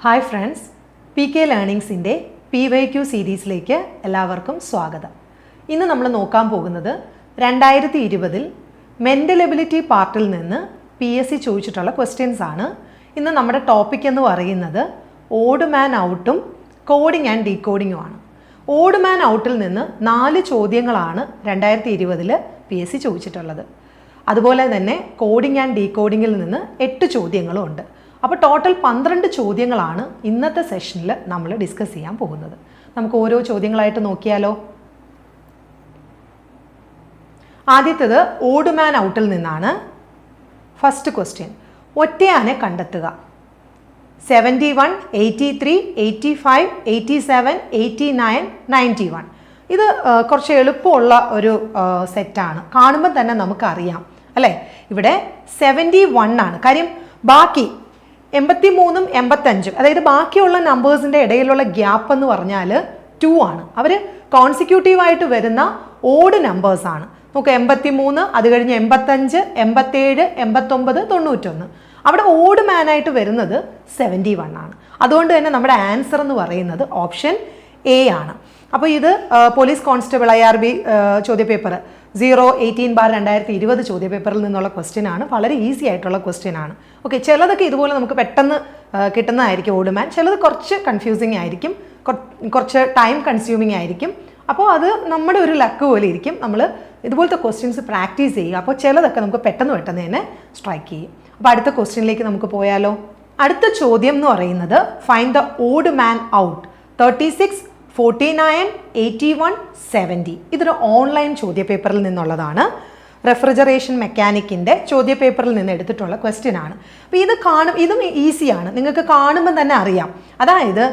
Hi friends, P K ലേണിങ്സിൻ്റെ PYQ സീരീസിലേക്ക് എല്ലാവർക്കും സ്വാഗതം. ഇന്ന് നമ്മൾ നോക്കാൻ പോകുന്നത് 2020 മെൻ്റൽ എബിലിറ്റി പാർട്ടിൽ നിന്ന് PSC ചോദിച്ചിട്ടുള്ള ക്വസ്റ്റ്യൻസ് ആണ്. ഇന്ന് നമ്മുടെ ടോപ്പിക് എന്ന് പറയുന്നത് ഓഡ് മാൻ ഔട്ടും കോഡിംഗ് ആൻഡ് ഡീകോഡിങ്ങും ആണ്. ഓഡ് മാൻ ഔട്ടിൽ നിന്ന് 4 ചോദ്യങ്ങളാണ് 2020 PSC ചോദിച്ചിട്ടുള്ളത്. അതുപോലെ തന്നെ കോഡിംഗ് ആൻഡ് ഡീകോഡിങ്ങിൽ നിന്ന് 8 ചോദ്യങ്ങളും ഉണ്ട്. അപ്പോൾ ടോട്ടൽ 12 ചോദ്യങ്ങളാണ് ഇന്നത്തെ സെഷനിൽ നമ്മൾ ഡിസ്കസ് ചെയ്യാൻ പോകുന്നത്. നമുക്ക് ഓരോ ചോദ്യങ്ങളായിട്ട് നോക്കിയാലോ. ആദ്യത്തേത് ഓഡ് മാൻ ഔട്ടിൽ നിന്നാണ്. ഫസ്റ്റ് ക്വസ്റ്റ്യൻ, ഒറ്റയാനെ കണ്ടെത്തുക. 71, 83, 85, 87, 89, 91. ഇത് കുറച്ച് എളുപ്പമുള്ള ഒരു സെറ്റാണ്. കാണുമ്പോൾ തന്നെ നമുക്കറിയാം അല്ലേ. ഇവിടെ 71 ആണ്. കാര്യം ബാക്കി 83ഉം 85ഉം, അതായത് ബാക്കിയുള്ള നമ്പേഴ്സിൻ്റെ ഇടയിലുള്ള ഗ്യാപ്പ് എന്ന് പറഞ്ഞാൽ 2 ആണ്. അവർ കോൺസിക്യൂട്ടീവായിട്ട് വരുന്ന ഓഡ് നമ്പേഴ്സാണ്. നമുക്ക് 83, അത് കഴിഞ്ഞ് 85, 87, 89, 91. അവിടെ ഓഡ് മാനായിട്ട് വരുന്നത് 71 ആണ്. അതുകൊണ്ട് തന്നെ നമ്മുടെ ആൻസർ എന്ന് പറയുന്നത് ഓപ്ഷൻ എ ആണ്. അപ്പോൾ ഇത് പോലീസ് കോൺസ്റ്റബിൾ IRB ചോദ്യപേപ്പർ 018/2020 ചോദ്യപേപ്പറിൽ നിന്നുള്ള ക്വസ്റ്റ്യൻ ആണ്. വളരെ ഈസി ആയിട്ടുള്ള ക്വസ്റ്റ്യൻ ആണ്. ഓക്കെ, ചിലതൊക്കെ ഇതുപോലെ നമുക്ക് പെട്ടെന്ന് കിട്ടുന്നതായിരിക്കും ഓഡ് മാൻ, ചിലത് കുറച്ച് കൺഫ്യൂസിങ് ആയിരിക്കും, കുറച്ച് ടൈം കൺസ്യൂമിങ് ആയിരിക്കും. അപ്പോൾ അത് നമ്മുടെ ഒരു ലക്ക് പോലെ ഇരിക്കും. നമ്മൾ ഇതുപോലത്തെ ക്വസ്റ്റ്യൻസ് പ്രാക്ടീസ് ചെയ്യുക. അപ്പോൾ ചിലതൊക്കെ നമുക്ക് പെട്ടെന്ന് തന്നെ സ്ട്രൈക്ക് ചെയ്യും. അപ്പോൾ അടുത്ത ക്വസ്റ്റ്യനിലേക്ക് നമുക്ക് പോയാലോ. അടുത്ത ചോദ്യം എന്ന് പറയുന്നത് find the odd man out 36, 49, 81, 70. ഇതൊരു ഓൺലൈൻ ചോദ്യപേപ്പറിൽ നിന്നുള്ളതാണ്. റെഫ്രിജറേഷൻ മെക്കാനിക്കിൻ്റെ ചോദ്യപേപ്പറിൽ നിന്ന് എടുത്തിട്ടുള്ള ക്വസ്റ്റ്യൻ ആണ്. അപ്പോൾ ഇതും ഈസിയാണ്, നിങ്ങൾക്ക് കാണുമ്പോൾ തന്നെ അറിയാം. അതായത്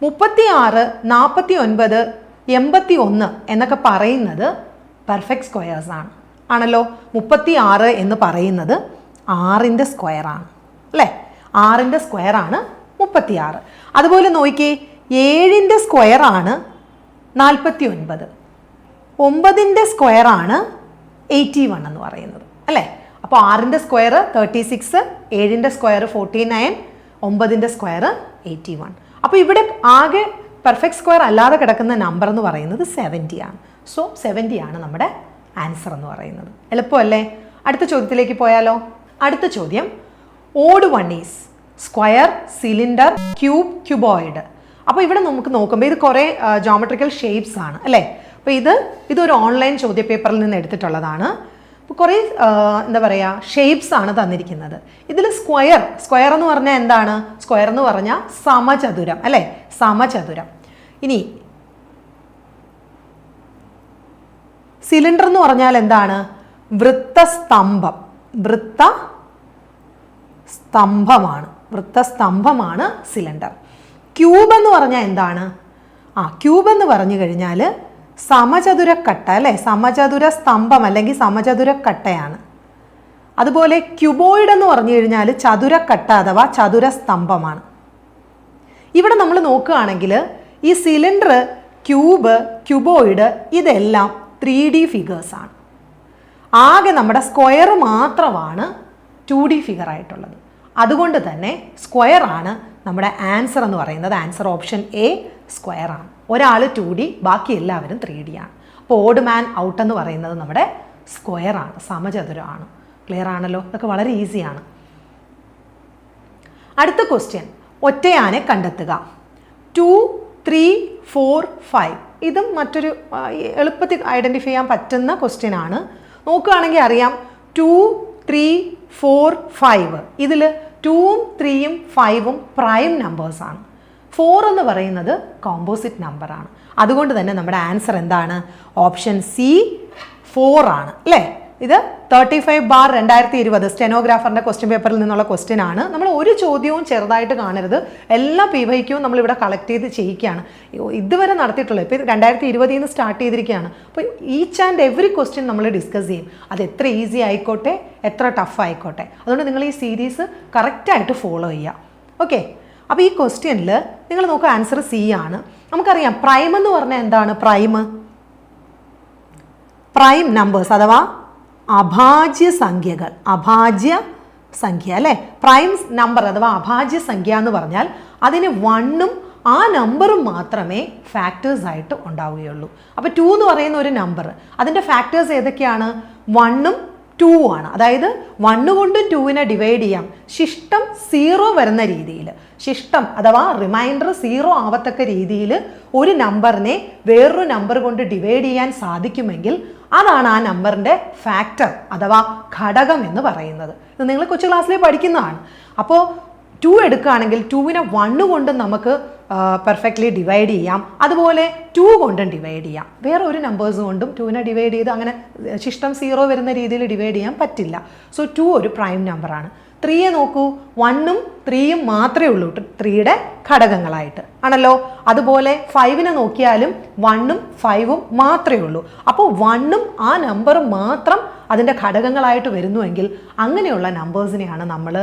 36, 49, 81 എന്നൊക്കെ പറയുന്നത് പെർഫെക്റ്റ് സ്ക്വയേഴ്സ് ആണല്ലോ. 36 എന്ന് പറയുന്നത് 6ൻ്റെ സ്ക്വയറാണ് അല്ലേ. 6ൻ്റെ സ്ക്വയറാണ് 36. അതുപോലെ നോക്കിയേ, 7ൻ്റെ സ്ക്വയറാണ് 49, 9ൻ്റെ സ്ക്വയറാണ് 81 എന്ന് പറയുന്നത് അല്ലേ. അപ്പോൾ 6ൻ്റെ സ്ക്വയർ 36, 7ൻ്റെ സ്ക്വയർ 49, 9ൻ്റെ സ്ക്വയർ 81. അപ്പോൾ ഇവിടെ ആകെ പെർഫെക്റ്റ് സ്ക്വയർ അല്ലാതെ കിടക്കുന്ന നമ്പർ എന്ന് പറയുന്നത് 70 ആണ്. സോ 70 ആണ് നമ്മുടെ ആൻസർ എന്ന് പറയുന്നത്. എളുപ്പമല്ലേ. അടുത്ത ചോദ്യത്തിലേക്ക് പോയാലോ. അടുത്ത ചോദ്യം, odd one is square, cylinder, cube, cuboid. അപ്പോൾ ഇവിടെ നമുക്ക് നോക്കുമ്പോൾ ഇത് കുറേ ജോമെട്രിക്കൽ ഷേപ്സ് ആണ് അല്ലേ. അപ്പോൾ ഇതൊരു ഓൺലൈൻ ചോദ്യപേപ്പറിൽ നിന്ന് എടുത്തിട്ടുള്ളതാണ്. അപ്പോൾ കുറേ എന്താ പറയുക ഷേപ്സ് ആണ് തന്നിരിക്കുന്നത്. ഇതിൽ സ്ക്വയർ എന്ന് പറഞ്ഞാൽ എന്താണ്? സ്ക്വയർ എന്ന് പറഞ്ഞാൽ സമചതുരം അല്ലേ, സമചതുരം. ഇനി സിലിണ്ടർ എന്ന് പറഞ്ഞാൽ എന്താണ്? വൃത്തസ്തംഭം, വൃത്തസ്തംഭമാണ് സിലിണ്ടർ. ക്യൂബ് എന്ന് പറഞ്ഞാൽ എന്താണ്? ക്യൂബ് എന്ന് പറഞ്ഞു കഴിഞ്ഞാൽ സമചതുരക്കട്ട അല്ലേ, സമചതുര സ്തംഭം അല്ലെങ്കിൽ സമചതുരക്കട്ടയാണ്. അതുപോലെ ക്യൂബോയിഡ് എന്ന് പറഞ്ഞു കഴിഞ്ഞാൽ ചതുരക്കട്ട അഥവാ ചതുരസ്തംഭമാണ്. ഇവിടെ നമ്മൾ നോക്കുകയാണെങ്കിൽ ഈ സിലിണ്ടർ, ക്യൂബ്, ക്യൂബോയിഡ് ഇതെല്ലാം 3D ഫിഗേഴ്സാണ്. ആകെ നമ്മുടെ സ്ക്വയർ മാത്രമാണ് 2D ഫിഗർ ആയിട്ടുള്ളത്. അതുകൊണ്ട് തന്നെ സ്ക്വയർ ആണ് നമ്മുടെ ആൻസർ എന്ന് പറയുന്നത്. ആൻസർ ഓപ്ഷൻ എ സ്ക്വയർ ആണ്. ഒരാൾ 2D, ബാക്കി എല്ലാവരും 3D ആണ്. അപ്പോൾ ഓഡ് മാൻ ഔട്ട് എന്ന് പറയുന്നത് നമ്മുടെ സ്ക്വയർ ആണ്, സമചതുരമാണ്. ക്ലിയർ ആണല്ലോ. ഇതൊക്കെ വളരെ ഈസിയാണ്. അടുത്ത ക്വസ്റ്റ്യൻ, ഒറ്റയാനെ കണ്ടെത്തുക. 2, 3, 4, 5. ഇതും മറ്റൊരു എളുപ്പത്തിൽ ഐഡൻറ്റിഫൈ ചെയ്യാൻ പറ്റുന്ന ക്വസ്റ്റ്യൻ ആണ്. നോക്കുകയാണെങ്കിൽ അറിയാം 2, 3, 4, 5. ഇതിൽ 2ഉം 3ഉം 5ഉം പ്രൈം നമ്പേഴ്സാണ്. 4 എന്ന് പറയുന്നത് കോമ്പോസിറ്റ് നമ്പറാണ്. അതുകൊണ്ട് തന്നെ നമ്മുടെ ആൻസർ എന്താണ്? ഓപ്ഷൻ സി 4 ആണ് അല്ലേ. ഇത് 35/2020 സ്റ്റെനോഗ്രാഫറിൻ്റെ ക്വസ്റ്റ്യൻ പേപ്പറിൽ നിന്നുള്ള ക്വസ്റ്റ്യൻ ആണ്. നമ്മൾ ഒരു ചോദ്യവും ചെറുതായിട്ട് കാണരുത്. എല്ലാ PYQവും നമ്മളിവിടെ കളക്ട് ചെയ്ത് ചെയ്യിക്കുകയാണ്. ഇതുവരെ നടത്തിയിട്ടുള്ളത്. ഇപ്പോൾ 2020 സ്റ്റാർട്ട് ചെയ്തിരിക്കുകയാണ്. അപ്പോൾ ഈച്ച് ആൻഡ് എവറി ക്വസ്റ്റ്യൻ നമ്മൾ ഡിസ്കസ് ചെയ്യും. അത് എത്ര ഈസി ആയിക്കോട്ടെ, എത്ര ടഫ് ആയിക്കോട്ടെ. അതുകൊണ്ട് നിങ്ങൾ ഈ സീരീസ് കറക്റ്റായിട്ട് ഫോളോ ചെയ്യുക. ഓക്കെ. അപ്പോൾ ഈ ക്വസ്റ്റ്യനിൽ നിങ്ങൾ നോക്കുക, ആൻസർ സി ആണ്. നമുക്കറിയാം പ്രൈം എന്ന് പറഞ്ഞാൽ എന്താണ്? പ്രൈം നമ്പേഴ്സ് അഥവാ അഭാജ്യ സംഖ്യകൾ സംഖ്യ അല്ലേ. പ്രൈം നമ്പർ അഥവാ അഭാജ്യ സംഖ്യ എന്ന് പറഞ്ഞാൽ അതിന് 1ഉം ആ നമ്പറും മാത്രമേ ഫാക്ടേഴ്സ് ആയിട്ട് ഉണ്ടാവുകയുള്ളൂ. അപ്പോൾ 2 എന്ന് പറയുന്ന ഒരു നമ്പർ, അതിൻ്റെ ഫാക്ടേഴ്സ് ഏതൊക്കെയാണ്? 1ഉം 2 ആണ്. അതായത് 1 കൊണ്ട് 2നെ ഡിവൈഡ് ചെയ്യാം, ശിഷ്ടം 0 വരുന്ന രീതിയിൽ, ശിഷ്ടം അഥവാ റിമൈൻഡർ 0 ആവത്തക്ക രീതിയിൽ ഒരു നമ്പറിനെ വേറൊരു നമ്പർ കൊണ്ട് ഡിവൈഡ് ചെയ്യാൻ സാധിക്കുമെങ്കിൽ അതാണ് ആ നമ്പറിൻ്റെ ഫാക്ടർ അഥവാ ഘടകം എന്ന് പറയുന്നത്. ഇത് നിങ്ങൾ കൊച്ചു ക്ലാസ്സിൽ പഠിക്കുന്നതാണ്. അപ്പോൾ 2 എടുക്കുകയാണെങ്കിൽ 2നെ 1 കൊണ്ട് നമുക്ക് പെർഫെക്റ്റ്ലി ഡിവൈഡ് ചെയ്യാം, അതുപോലെ 2 കൊണ്ടും ഡിവൈഡ് ചെയ്യാം. വേറെ ഒരു നമ്പേഴ്സ് കൊണ്ടും 2നെ ഡിവൈഡ് ചെയ്ത് അങ്ങനെ ശിഷ്ടം 0 വരുന്ന രീതിയിൽ ഡിവൈഡ് ചെയ്യാൻ പറ്റില്ല. സോ 2 ഒരു പ്രൈം നമ്പറാണ്. 3യെ നോക്കൂ, 1ഉം 3യും മാത്രമേ ഉള്ളൂ 3യുടെ ഘടകങ്ങളായിട്ട് ആണല്ലോ. അതുപോലെ 5നെ നോക്കിയാലും 1ഉം 5ഉം മാത്രമേ ഉള്ളൂ. അപ്പോൾ 1ഉം ആ നമ്പറും മാത്രം അതിൻ്റെ ഘടകങ്ങളായിട്ട് വരുന്നുവെങ്കിൽ അങ്ങനെയുള്ള നമ്പേഴ്സിനെയാണ് നമ്മൾ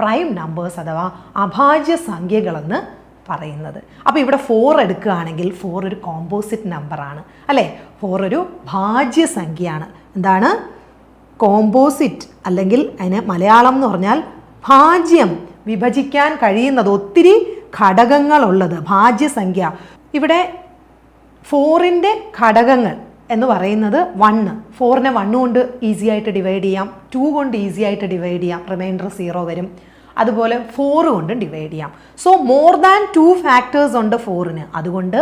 പ്രൈം നമ്പേഴ്സ് അഥവാ അഭാജ്യ സംഖ്യകളെന്ന് പറയുന്നത്. അപ്പോൾ ഇവിടെ 4 എടുക്കുകയാണെങ്കിൽ 4 ഒരു കോമ്പോസിറ്റ് നമ്പറാണ് അല്ലേ. 4 ഒരു ഭാജ്യ സംഖ്യയാണ്. എന്താണ്? കോമ്പോസിറ്റ്, അല്ലെങ്കിൽ അതിന് മലയാളം എന്ന് പറഞ്ഞാൽ ഭാജ്യം, വിഭജിക്കാൻ കഴിയുന്നത്, ഒത്തിരി ഘടകങ്ങളുള്ളത്, ഭാജ്യസംഖ്യ. ഇവിടെ 4ൻ്റെ ഘടകങ്ങൾ എന്ന് പറയുന്നത് 1. 4നെ 1 കൊണ്ട് ഈസി ആയിട്ട് ഡിവൈഡ് ചെയ്യാം, 2 കൊണ്ട് ഈസി ആയിട്ട് ഡിവൈഡ് ചെയ്യാം, റിമൈൻഡർ 0 വരും. അതുപോലെ 4 കൊണ്ട് ഡിവൈഡ് ചെയ്യാം. സോ മോർ ദാൻ 2 ഫാക്ടേഴ്സ് ഉണ്ട് 4ന്. അതുകൊണ്ട്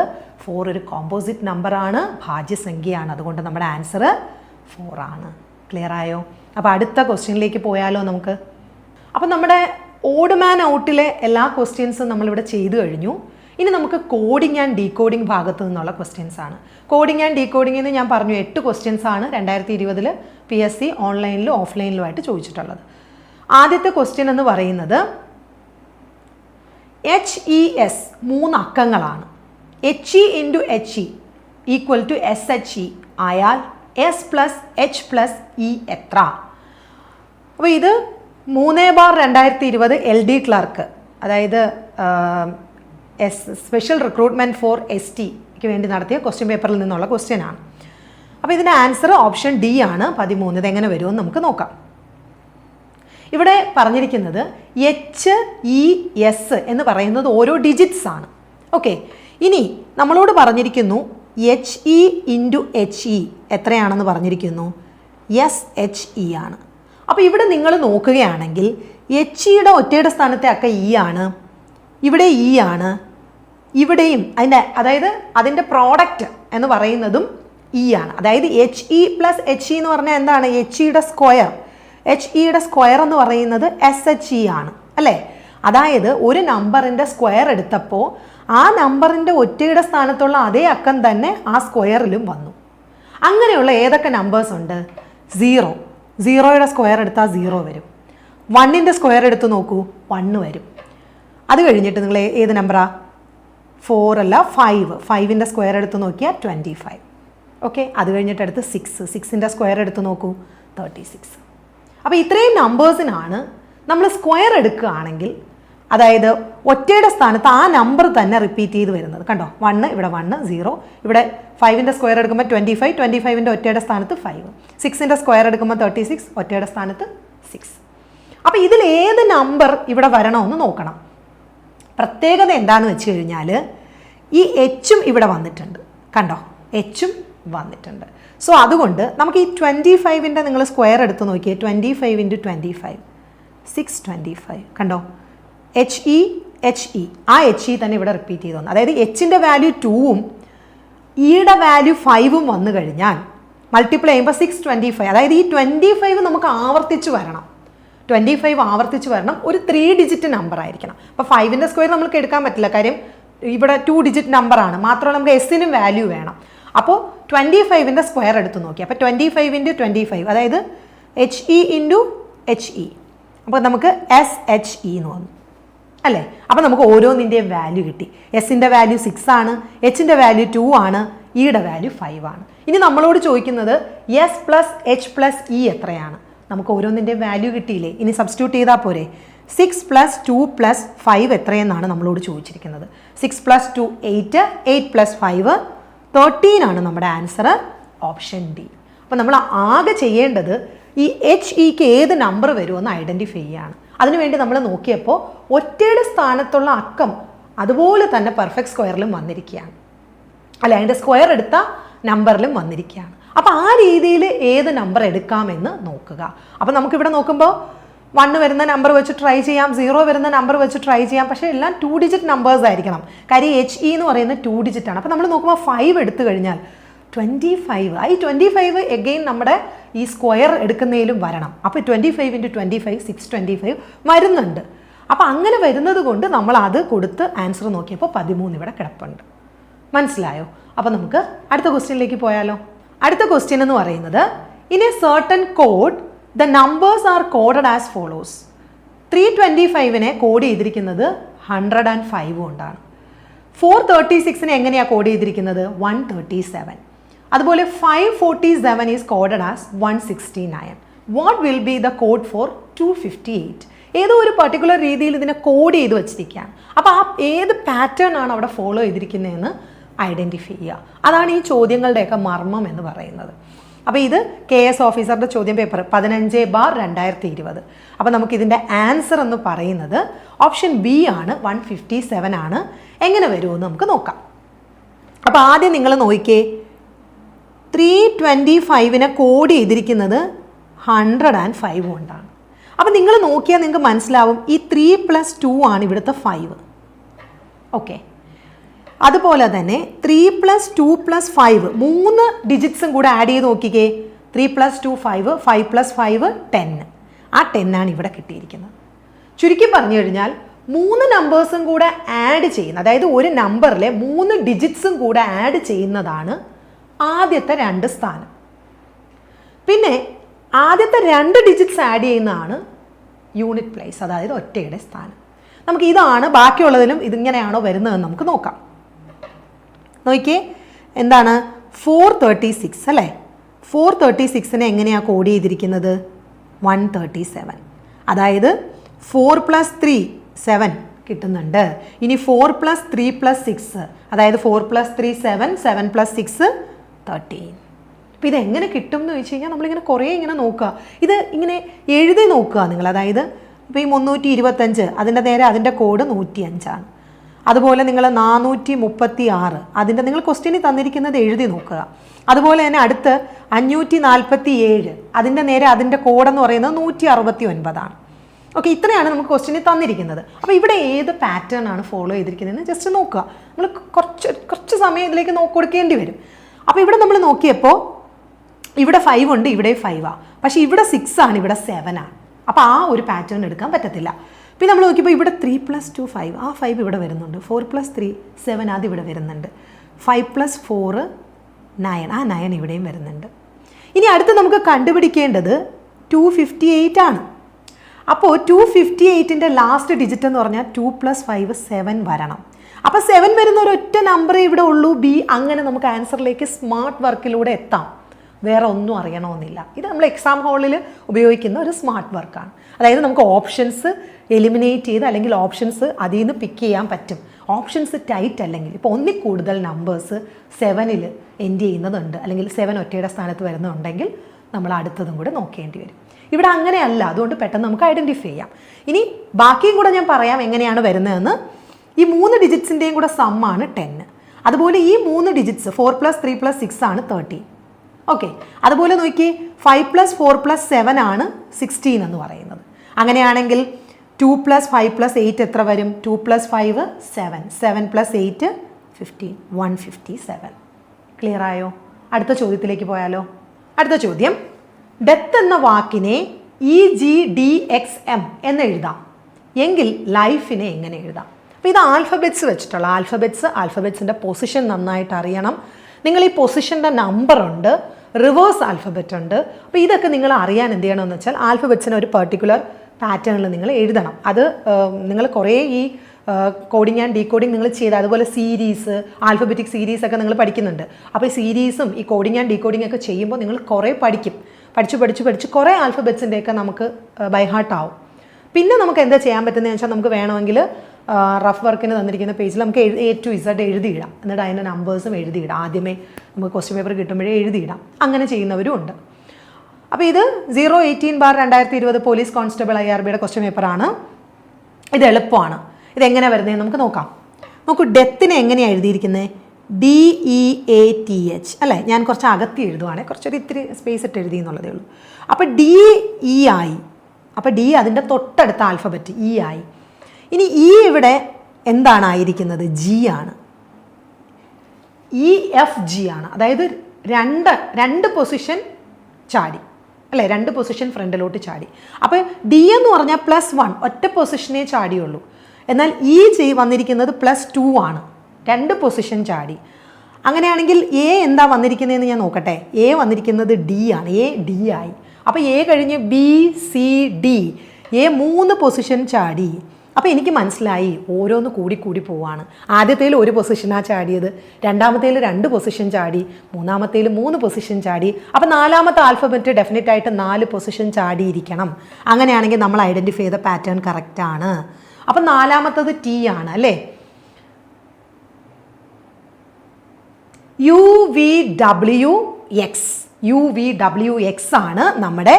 4 ഒരു കോമ്പോസിറ്റ് നമ്പറാണ്, ഭാജ്യസംഖ്യയാണ്. അതുകൊണ്ട് നമ്മുടെ ആൻസർ 4 ആണ്. ക്ലിയർ ആയോ? അപ്പോൾ അടുത്ത ക്വസ്റ്റ്യനിലേക്ക് പോയാലോ നമുക്ക്. അപ്പം നമ്മുടെ ഓഡ് മാൻ ഔട്ടിലെ എല്ലാ ക്വസ്റ്റ്യൻസും നമ്മളിവിടെ ചെയ്തു കഴിഞ്ഞു. ഇനി നമുക്ക് കോഡിങ് ആൻഡ് ഡീകോഡിങ് ഭാഗത്തു നിന്നുള്ള ക്വസ്റ്റ്യൻസ് ആണ്. കോഡിങ് ആൻഡ് ഡീകോഡിങ് എന്ന് ഞാൻ പറഞ്ഞു 8 ക്വസ്റ്റ്യൻസ് ആണ് 2020 PSC ഓൺലൈനിലും ഓഫ്ലൈനിലുമായിട്ട് ചോദിച്ചിട്ടുള്ളത്. ആദ്യത്തെ ക്വസ്റ്റ്യൻ എന്ന് പറയുന്നത് HES 3 അക്കങ്ങളാണ്. HE × HE = SHE ആയാൽ S + H + E എത്ര? അപ്പോൾ ഇത് 3/2020 LD ക്ലർക്ക്, അതായത് സ്പെഷ്യൽ റിക്രൂട്ട്മെൻറ്റ് ഫോർ STക്ക് വേണ്ടി നടത്തിയ ക്വസ്റ്റ്യൻ പേപ്പറിൽ നിന്നുള്ള ക്വസ്റ്റ്യൻ ആണ്. അപ്പോൾ ഇതിൻ്റെ ആൻസർ ഓപ്ഷൻ D ആണ്, 13. ഇതെങ്ങനെ വരുമെന്ന് നമുക്ക് നോക്കാം. ഇവിടെ പറഞ്ഞിരിക്കുന്നത് HES എന്ന് പറയുന്നത് ഓരോ ഡിജിറ്റ്സ് ആണ്. ഓക്കെ, ഇനി നമ്മളോട് പറഞ്ഞിരിക്കുന്നു HE × HE എത്രയാണെന്ന് പറഞ്ഞിരിക്കുന്നു. SHE ആണ്. അപ്പോൾ ഇവിടെ നിങ്ങൾ നോക്കുകയാണെങ്കിൽ HEയുടെ ഒറ്റയുടെ സ്ഥാനത്തെ അക്ക E ആണ്, ഇവിടെ E ആണ്, ഇവിടെയും അതായത് അതിൻ്റെ പ്രോഡക്റ്റ് എന്ന് പറയുന്നതും E ആണ്. അതായത് HE + HE എന്ന് പറഞ്ഞാൽ എന്താണ്? HEയുടെ സ്ക്വയർ. HEയുടെ സ്ക്വയർ എന്ന് പറയുന്നത് SHE ആണ് അല്ലേ. അതായത് ഒരു നമ്പറിൻ്റെ സ്ക്വയർ എടുത്തപ്പോൾ ആ നമ്പറിൻ്റെ ഒറ്റയുടെ സ്ഥാനത്തുള്ള അതേ അക്കം തന്നെ ആ സ്ക്വയറിലും വന്നു. അങ്ങനെയുള്ള ഏതൊക്കെ നമ്പേഴ്സ് ഉണ്ട്? 0. 0യുടെ സ്ക്വയർ എടുത്താൽ 0 വരും. 1ൻ്റെ സ്ക്വയർ എടുത്ത് നോക്കൂ, 1 വരും. അത് കഴിഞ്ഞിട്ട് നിങ്ങൾ ഏത് നമ്പറാ? 4 അല്ല, 5. 5ൻ്റെ സ്ക്വയർ എടുത്ത് നോക്കിയാൽ 25. ഓക്കെ, അത് കഴിഞ്ഞിട്ട് അടുത്ത് 6. 6ൻ്റെ സ്ക്വയർ എടുത്ത് നോക്കൂ, 36. അപ്പോൾ ഇത്രയും നമ്പേഴ്സിനാണ് നമ്മൾ സ്ക്വയർ എടുക്കുകയാണെങ്കിൽ, അതായത് ഒറ്റയുടെ സ്ഥാനത്ത് ആ നമ്പർ തന്നെ റിപ്പീറ്റ് ചെയ്ത് വരുന്നത്. കണ്ടോ, 1 ഇവിടെ 1, 0. ഇവിടെ 5ൻ്റെ സ്ക്വയർ എടുക്കുമ്പോൾ 25, 25ൻ്റെ ഒറ്റയുടെ സ്ഥാനത്ത് 5. 6ൻ്റെ സ്ക്വയർ എടുക്കുമ്പോൾ 36, ഒറ്റയുടെ സ്ഥാനത്ത് 6. അപ്പോൾ ഇതിൽ ഏത് നമ്പർ ഇവിടെ വരണമെന്ന് നോക്കണം. പ്രത്യേകത എന്താണെന്ന് വെച്ച് കഴിഞ്ഞാൽ ഈ Hഉം ഇവിടെ വന്നിട്ടുണ്ട്. കണ്ടോ, Hഉം വന്നിട്ടുണ്ട്. സോ അതുകൊണ്ട് നമുക്ക് ഈ 25ൻ്റെ നിങ്ങൾ സ്ക്വയർ എടുത്ത് നോക്കിയേ. 25 × 25 625. കണ്ടോ, HE HE, ആ HE തന്നെ ഇവിടെ റിപ്പീറ്റ് ചെയ്തു വന്നു. അതായത് Hൻ്റെ വാല്യൂ 2ഉം Eയുടെ വാല്യൂ 5ഉം വന്നു കഴിഞ്ഞാൽ മൾട്ടിപ്ലൈ ചെയ്യുമ്പോൾ 625. അതായത് ഈ 25 നമുക്ക് ആവർത്തിച്ച് വരണം. 25 ആവർത്തിച്ച് വരണം. ഒരു 3 ഡിജിറ്റ് നമ്പർ ആയിരിക്കണം. അപ്പോൾ 5ൻ്റെ സ്ക്വയർ നമുക്ക് എടുക്കാൻ പറ്റില്ല, കാര്യം ഇവിടെ 2 ഡിജിറ്റ് നമ്പറാണ്. മാത്രമല്ല നമുക്ക് Sനും വാല്യൂ വേണം. അപ്പോൾ 25ൻ്റെ സ്ക്വയർ എടുത്ത് നോക്കി. അപ്പോൾ 25 × 25, അതായത് HE × HE. അപ്പോൾ നമുക്ക് SHE എന്ന് വന്നു അല്ലേ. അപ്പോൾ നമുക്ക് ഓരോന്നിൻ്റെയും വാല്യൂ കിട്ടി. Sൻ്റെ വാല്യൂ 6 ആണ്, Hൻ്റെ വാല്യൂ 2 ആണ്, Eയുടെ വാല്യൂ 5 ആണ്. ഇനി നമ്മളോട് ചോദിക്കുന്നത് S + H + E എത്രയാണ്? നമുക്ക് ഓരോന്നിൻ്റെയും വാല്യൂ കിട്ടിയില്ലേ, ഇനി സബ്സ്റ്റിറ്റ്യൂട്ട് ചെയ്താൽ പോരെ. 6 + 2 + 5 എത്രയെന്നാണ് നമ്മളോട് ചോദിച്ചിരിക്കുന്നത്. 6 + 2 8, 8 + 5 13 ആണ് നമ്മുടെ ആൻസർ, ഓപ്ഷൻ D. അപ്പോൾ നമ്മൾ ആകെ ചെയ്യേണ്ടത് ഈ HEക്ക് ഏത് നമ്പർ വരുമെന്ന് ഐഡൻറ്റിഫൈ ചെയ്യുകയാണ്. അതിനുവേണ്ടി നമ്മൾ നോക്കിയപ്പോൾ ഒറ്റയുടെ സ്ഥാനത്തുള്ള അക്കം അതുപോലെ തന്നെ പെർഫെക്റ്റ് സ്ക്വയറിലും വന്നിരിക്കുകയാണ്, അല്ല അതിൻ്റെ സ്ക്വയർ എടുത്ത നമ്പറിലും വന്നിരിക്കുകയാണ്. അപ്പോൾ ആ രീതിയിൽ ഏത് നമ്പർ എടുക്കാമെന്ന് നോക്കുക. അപ്പോൾ നമുക്കിവിടെ നോക്കുമ്പോൾ 1 വരുന്ന നമ്പർ വെച്ച് ട്രൈ ചെയ്യാം, 0 വരുന്ന നമ്പർ വെച്ച് ട്രൈ ചെയ്യാം. പക്ഷേ എല്ലാം 2 ഡിജിറ്റ് നമ്പേഴ്സ് ആയിരിക്കണം. കാര്യം HE എന്ന് പറയുന്നത് 2 ഡിജിറ്റ് ആണ്. അപ്പോൾ നമ്മൾ നോക്കുമ്പോൾ 5 എടുത്തു കഴിഞ്ഞാൽ 25, ഈ 25 എഗെയിൻ നമ്മുടെ ഈ സ്ക്വയർ എടുക്കുന്നതിലും വരണം. അപ്പോൾ 25 × 25 625 വരുന്നുണ്ട്. അപ്പോൾ അങ്ങനെ വരുന്നത് കൊണ്ട് നമ്മൾ അത് കൊടുത്ത് ആൻസർ നോക്കിയപ്പോൾ 13 ഇവിടെ കിടപ്പുണ്ട്. മനസ്സിലായോ? അപ്പോൾ നമുക്ക് അടുത്ത ക്വസ്റ്റ്യനിലേക്ക് പോയാലോ. അടുത്ത ക്വസ്റ്റ്യൻ എന്ന് പറയുന്നത് in a certain code the numbers are coded as follows. 325നെ കോഡ് ചെയ്തിരിക്കുന്നത് 105 കൊണ്ടാണ്. 436നെ എങ്ങനെയാണ് കോഡ് ചെയ്തിരിക്കുന്നത്? 137. അതുപോലെ 547 is coded as 169. What will be the code for 258? ഏതോ ഒരു പർട്ടിക്കുലർ രീതിയിൽ ഇതിനെ കോഡ് ചെയ്ത് വെച്ചിരിക്കുകയാണ്. അപ്പോൾ ആ ഏത് പാറ്റേൺ ആണ് അവിടെ ഫോളോ ചെയ്തിരിക്കുന്നതെന്ന് ഐഡൻറ്റിഫൈ ചെയ്യുക. അതാണ് ഈ ചോദ്യങ്ങളുടെയൊക്കെ മർമ്മം എന്ന് പറയുന്നത്. അപ്പോൾ ഇത് KS ഓഫീസറുടെ ചോദ്യം പേപ്പർ 15/2020. അപ്പോൾ നമുക്കിതിൻ്റെ ആൻസർ എന്ന് പറയുന്നത് ഓപ്ഷൻ ബി ആണ്, 157 ആണ്. എങ്ങനെ വരുമെന്ന് നമുക്ക് നോക്കാം. അപ്പോൾ ആദ്യം നിങ്ങൾ നോക്കിക്കേ, 325നെ കോഡ് ചെയ്തിരിക്കുന്നത് 105 കൊണ്ടാണ്. അപ്പോൾ നിങ്ങൾ നോക്കിയാൽ നിങ്ങൾക്ക് മനസ്സിലാവും ഈ 3 + 2 ആണ് ഇവിടുത്തെ 5. ഓക്കെ, അതുപോലെ തന്നെ 3 + 2 + 5 3 ഡിജിറ്റ്സും കൂടെ ആഡ് ചെയ്ത് നോക്കിക്കേ. 3 + 2 5, 5 + 5 10. ആ 10 ആണ് ഇവിടെ കിട്ടിയിരിക്കുന്നത്. ചുരുക്കി പറഞ്ഞു കഴിഞ്ഞാൽ 3 നമ്പേഴ്സും കൂടെ ആഡ് ചെയ്യുന്ന, അതായത് ഒരു നമ്പറിലെ 3 ഡിജിറ്റ്സും കൂടെ ആഡ് ചെയ്യുന്നതാണ് ആദ്യത്തെ 2 സ്ഥാനം. പിന്നെ ആദ്യത്തെ 2 ഡിജിറ്റ്സ് ആഡ് ചെയ്യുന്നതാണ് യൂണിറ്റ് പ്ലേസ്, അതായത് ഒറ്റയുടെ സ്ഥാനം. നമുക്ക് ഇതാണ് ബാക്കിയുള്ളതിലും ഇതിങ്ങനെയാണോ വരുന്നതെന്ന് നമുക്ക് നോക്കാം. നോക്കിയേ, എന്താണ് 436 അല്ലേ? 436നെ എങ്ങനെയാണ് കോഡ് ചെയ്തിരിക്കുന്നത്? 137. അതായത് 4 + 3 7 കിട്ടുന്നുണ്ട്. ഇനി 4 + 3 + 6, അതായത് 4 + 3 7, 7 + 6 13. അപ്പോൾ ഇതെങ്ങനെ കിട്ടും എന്ന് ചോദിച്ചു കഴിഞ്ഞാൽ നമ്മളിങ്ങനെ കുറേ ഇങ്ങനെ നോക്കുക, ഇത് ഇങ്ങനെ എഴുതി നോക്കുക നിങ്ങൾ. അതായത് ഇപ്പോൾ ഈ 325 അതിൻ്റെ നേരെ അതിൻ്റെ കോഡ് 105 ആണ്. അതുപോലെ നിങ്ങൾ 436 അതിൻ്റെ നിങ്ങൾ ക്വസ്റ്റ്യനിൽ തന്നിരിക്കുന്നത് എഴുതി നോക്കുക. അതുപോലെ തന്നെ അടുത്ത് 547 അതിൻ്റെ നേരെ അതിൻ്റെ കോഡെന്ന് പറയുന്നത് 169 ആണ്. ഓക്കെ, ഇത്രയാണ് നമുക്ക് ക്വസ്റ്റ്യനിൽ തന്നിരിക്കുന്നത്. അപ്പോൾ ഇവിടെ ഏത് പാറ്റേൺ ആണ് ഫോളോ ചെയ്തിരിക്കുന്നതെന്ന് ജസ്റ്റ് നോക്കുക. നമ്മൾ കുറച്ച് സമയം ഇതിലേക്ക് കൊടുക്കേണ്ടി വരും. അപ്പോൾ ഇവിടെ നമ്മൾ നോക്കിയപ്പോൾ ഇവിടെ 5 ഉണ്ട്, ഇവിടെ 5 ആണ്. പക്ഷേ ഇവിടെ 6 ആണ്, ഇവിടെ 7 ആണ്. അപ്പോൾ ആ ഒരു പാറ്റേൺ എടുക്കാൻ പറ്റത്തില്ല. പിന്നെ നമ്മൾ നോക്കിയപ്പോൾ ഇവിടെ 3 + 2 5, ആ 5 ഇവിടെ വരുന്നുണ്ട്. 4 + 3 7 അത് ഇവിടെ വരുന്നുണ്ട്. 5 + 4 9, ആ 9 ഇവിടെയും വരുന്നുണ്ട്. ഇനി അടുത്ത് നമുക്ക് കണ്ടുപിടിക്കേണ്ടത് 258 ആണ്. അപ്പോൾ 258ൻ്റെ ലാസ്റ്റ് ഡിജിറ്റ് എന്ന് പറഞ്ഞാൽ 2 + 5 7 വരണം. അപ്പോൾ 7 വരുന്ന ഒരൊറ്റ നമ്പറേ ഇവിടെ ഉള്ളൂ, ബി. അങ്ങനെ നമുക്ക് ആൻസറിലേക്ക് സ്മാർട്ട് വർക്കിലൂടെ എത്താം. വേറെ ഒന്നും അറിയണമെന്നില്ല. ഇത് നമ്മൾ എക്സാം ഹാളിൽ ഉപയോഗിക്കുന്ന ഒരു സ്മാർട്ട് വർക്കാണ്. അതായത് നമുക്ക് ഓപ്ഷൻസ് എലിമിനേറ്റ് ചെയ്ത് അല്ലെങ്കിൽ ഓപ്ഷൻസ് അതിൽ നിന്ന് പിക്ക് ചെയ്യാൻ പറ്റും. ഓപ്ഷൻസ് ടൈറ്റ് അല്ലെങ്കിൽ ഇപ്പോൾ ഒന്നിൽ കൂടുതൽ നമ്പേഴ്സ് 7ൽ എൻഡ് ചെയ്യുന്നതുണ്ട്, അല്ലെങ്കിൽ 7 ഒറ്റയുടെ സ്ഥാനത്ത് വരുന്നുണ്ടെങ്കിൽ നമ്മൾ അടുത്തതും കൂടെ നോക്കേണ്ടി വരും. ഇവിടെ അങ്ങനെയല്ല, അതുകൊണ്ട് പെട്ടെന്ന് നമുക്ക് ഐഡൻറ്റിഫൈ ചെയ്യാം. ഇനി ബാക്കിയും കൂടെ ഞാൻ പറയാം എങ്ങനെയാണ് വരുന്നതെന്ന്. ഈ 3 ഡിജിറ്റ്സിൻ്റെയും കൂടെ സമ്മാണ് 10. അതുപോലെ ഈ 3 ഡിജിറ്റ്സ് 4 + 3 + 6 ആണ് 13. ഓക്കെ, അതുപോലെ നോക്കി 5 + 4 + 7 ആണ് 16 എന്ന് പറയുന്നത്. അങ്ങനെയാണെങ്കിൽ 2 + 5 + 8 എത്ര വരും? 2 + 5 7, 7 + 8 15, 157. ക്ലിയർ ആയോ? അടുത്ത ചോദ്യത്തിലേക്ക് പോയാലോ. അടുത്ത ചോദ്യം, ഡെത്ത് എന്ന വാക്കിനെ EGDXM എന്ന് എഴുതാം എങ്കിൽ ലൈഫിനെ എങ്ങനെ എഴുതാം? അപ്പോൾ ഇത് ആൽഫബറ്റ്സ് വെച്ചിട്ടുള്ള ആൽഫബറ്റ്സിൻ്റെ പൊസിഷൻ നന്നായിട്ട് അറിയണം. നിങ്ങൾ ഈ പൊസിഷൻ്റെ നമ്പറുണ്ട്, റിവേഴ്സ് ആൽഫബറ്റ് ഉണ്ട്. അപ്പോൾ ഇതൊക്കെ നിങ്ങൾ അറിയാൻ എന്ത് ചെയ്യണമെന്ന് വെച്ചാൽ ആൽഫബറ്റ്സിന് ഒരു പെർട്ടിക്കുലർ പാറ്റേണിൽ നിങ്ങൾ എഴുതണം. അത് നിങ്ങൾ കുറേ ഈ കോഡിങ് ആൻഡ് ഡീകോഡിങ് നിങ്ങൾ ചെയ്ത്, അതുപോലെ സീരീസ്, ആൽഫബറ്റിക് സീരീസ് ഒക്കെ നിങ്ങൾ പഠിക്കുന്നുണ്ട്. അപ്പോൾ ഈ സീരീസും ഈ കോഡിങ് ആൻഡ് ഡീകോഡിങ് ഒക്കെ ചെയ്യുമ്പോൾ നിങ്ങൾ കുറേ പഠിച്ച് കുറേ ആൽഫബറ്റ്സിൻ്റെയൊക്കെ നമുക്ക് ബൈ ഹാർട്ട് ആവും. പിന്നെ നമുക്ക് എന്താ ചെയ്യാൻ പറ്റുന്നതെന്ന് വെച്ചാൽ നമുക്ക് വേണമെങ്കിൽ റഫ് വർക്കിന് തന്നിരിക്കുന്ന പേജിൽ നമുക്ക് A to Z എഴുതിയിടാം. എന്നിട്ട് അതിൻ്റെ നമ്പേഴ്സും എഴുതിയിടാം. ആദ്യമേ നമുക്ക് ക്വസ്റ്റ്യൻ പേപ്പർ കിട്ടുമ്പോഴേ എഴുതിയിടാം. അങ്ങനെ ചെയ്യുന്നവരും ഉണ്ട്. അപ്പോൾ ഇത് 018/2020 പോലീസ് കോൺസ്റ്റബിൾ IRBയുടെ ക്വസ്റ്റ്യൻ പേപ്പറാണ്. ഇത് എളുപ്പമാണ്. ഇതെങ്ങനെ വരുന്നത് നമുക്ക് നോക്കാം. നോക്കൂ, ഡെത്തിനെ എങ്ങനെയാണ് എഴുതിയിരിക്കുന്നത്? DEATH അല്ലേ? ഞാൻ കുറച്ച് അകത്തി എഴുതുവാണേ, കുറച്ചൊരു ഇത്തിരി സ്പേസ് ഇട്ട് എഴുതി എന്നുള്ളതേ ഉള്ളൂ. അപ്പോൾ DEI, അപ്പോൾ ഡി അതിൻ്റെ തൊട്ടടുത്ത ആൽഫബറ്റ് E ആയി. ഇനി ഇവിടെ എന്താണ് ആയിരിക്കുന്നത്? G ആണ്. EFG ആണ്. അതായത് രണ്ട് പൊസിഷൻ ചാടി അല്ലേ, 2 പൊസിഷൻ ഫ്രണ്ടിലോട്ട് ചാടി. അപ്പോൾ D എന്ന് പറഞ്ഞാൽ +1 ഒറ്റ പൊസിഷനേ ചാടിയുള്ളൂ. എന്നാൽ വന്നിരിക്കുന്നത് +2 ആണ്, 2 പൊസിഷൻ ചാടി. അങ്ങനെയാണെങ്കിൽ A എന്താ വന്നിരിക്കുന്നതെന്ന് ഞാൻ നോക്കട്ടെ. A വന്നിരിക്കുന്നത് D ആണ്. D ആയി. അപ്പോൾ A കഴിഞ്ഞ് BCD, A 3 പൊസിഷൻ ചാടി. അപ്പോൾ എനിക്ക് മനസ്സിലായി ഓരോന്ന് കൂടി പോവാണ്. ആദ്യത്തേൽ 1 പൊസിഷനാണ് ചാടിയത്, രണ്ടാമത്തേൽ 2 പൊസിഷൻ ചാടി, മൂന്നാമത്തേൽ 3 പൊസിഷൻ ചാടി. അപ്പോൾ 4ാമത്തെ ആൽഫബറ്റ് ഡെഫിനറ്റ് ആയിട്ട് 4 പൊസിഷൻ ചാടിയിരിക്കണം. അങ്ങനെയാണെങ്കിൽ നമ്മൾ ഐഡൻറ്റിഫൈ ചെയ്ത പാറ്റേൺ കറക്റ്റാണ്. അപ്പം 4ാമത്തത് T ആണ് അല്ലേ? UVWX ആണ് നമ്മുടെ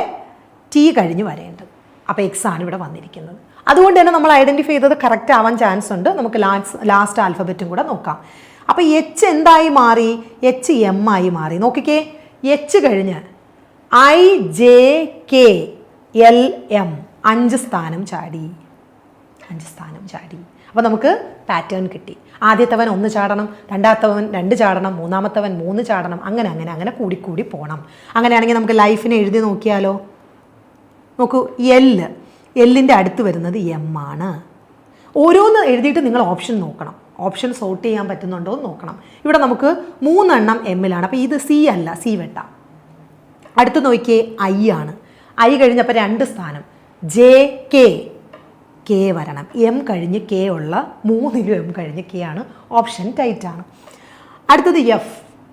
T കഴിഞ്ഞ് വരേണ്ടത്. അപ്പോൾ X ആണ് ഇവിടെ വന്നിരിക്കുന്നത്. അതുകൊണ്ട് തന്നെ നമ്മൾ ഐഡൻറ്റിഫൈ ചെയ്തത് കറക്റ്റ് ആവാൻ ചാൻസ് ഉണ്ട്. നമുക്ക് ലാസ്റ്റ് ആൽഫബറ്റും കൂടെ നോക്കാം. അപ്പോൾ H എന്തായി മാറി? HM ആയി മാറി. നോക്കിക്കേ, H കഴിഞ്ഞ് IJKLM 5 സ്ഥാനം ചാടി. അപ്പോൾ നമുക്ക് പാറ്റേൺ കിട്ടി. ആദ്യത്തവൻ 1 ചാടണം, രണ്ടാമത്തവൻ 2 ചാടണം, മൂന്നാമത്തവൻ 3 ചാടണം, അങ്ങനെ കൂടി പോകണം. അങ്ങനെയാണെങ്കിൽ നമുക്ക് ലൈഫിനെ എഴുതി നോക്കിയാലോ? നോക്കൂ, എല്ലിൻ്റെ അടുത്ത് വരുന്നത് M ആണ്. ഓരോന്ന് എഴുതിയിട്ട് നിങ്ങൾ ഓപ്ഷൻ നോക്കണം. ഓപ്ഷൻ സോർട്ട് ചെയ്യാൻ പറ്റുന്നുണ്ടോ എന്ന് നോക്കണം. ഇവിടെ നമുക്ക് 3 എണ്ണം M-ലാണ്. അപ്പോൾ ഇത് C അല്ല, C വെട്ടാം. അടുത്ത് നോക്കിയേ, I ആണ്. I കഴിഞ്ഞപ്പോൾ 2 സ്ഥാനം JK, K വരണം. M കഴിഞ്ഞ് K ഉള്ള 3 M കഴിഞ്ഞ് K ആണ്. ഓപ്ഷൻ ടൈറ്റ് ആണ്. അടുത്തത് F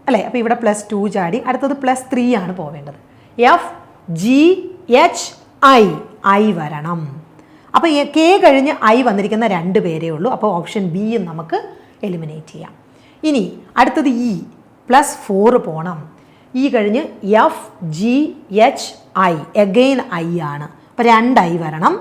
അല്ലേ? അപ്പോൾ ഇവിടെ +2 ചാടി. അടുത്തത് +3 ആണ് പോവേണ്ടത്. FGHI, I വരണം. അപ്പോൾ K കഴിഞ്ഞ് I വന്നിരിക്കുന്ന 2 പേരേ ഉള്ളൂ. അപ്പോൾ ഓപ്ഷൻ B നമുക്ക് എലിമിനേറ്റ് ചെയ്യാം. ഇനി അടുത്തത് E, +4 പോകണം. E കഴിഞ്ഞ് FGHI, എഗെയിൻ I ആണ്. അപ്പോൾ 2 I വരണം.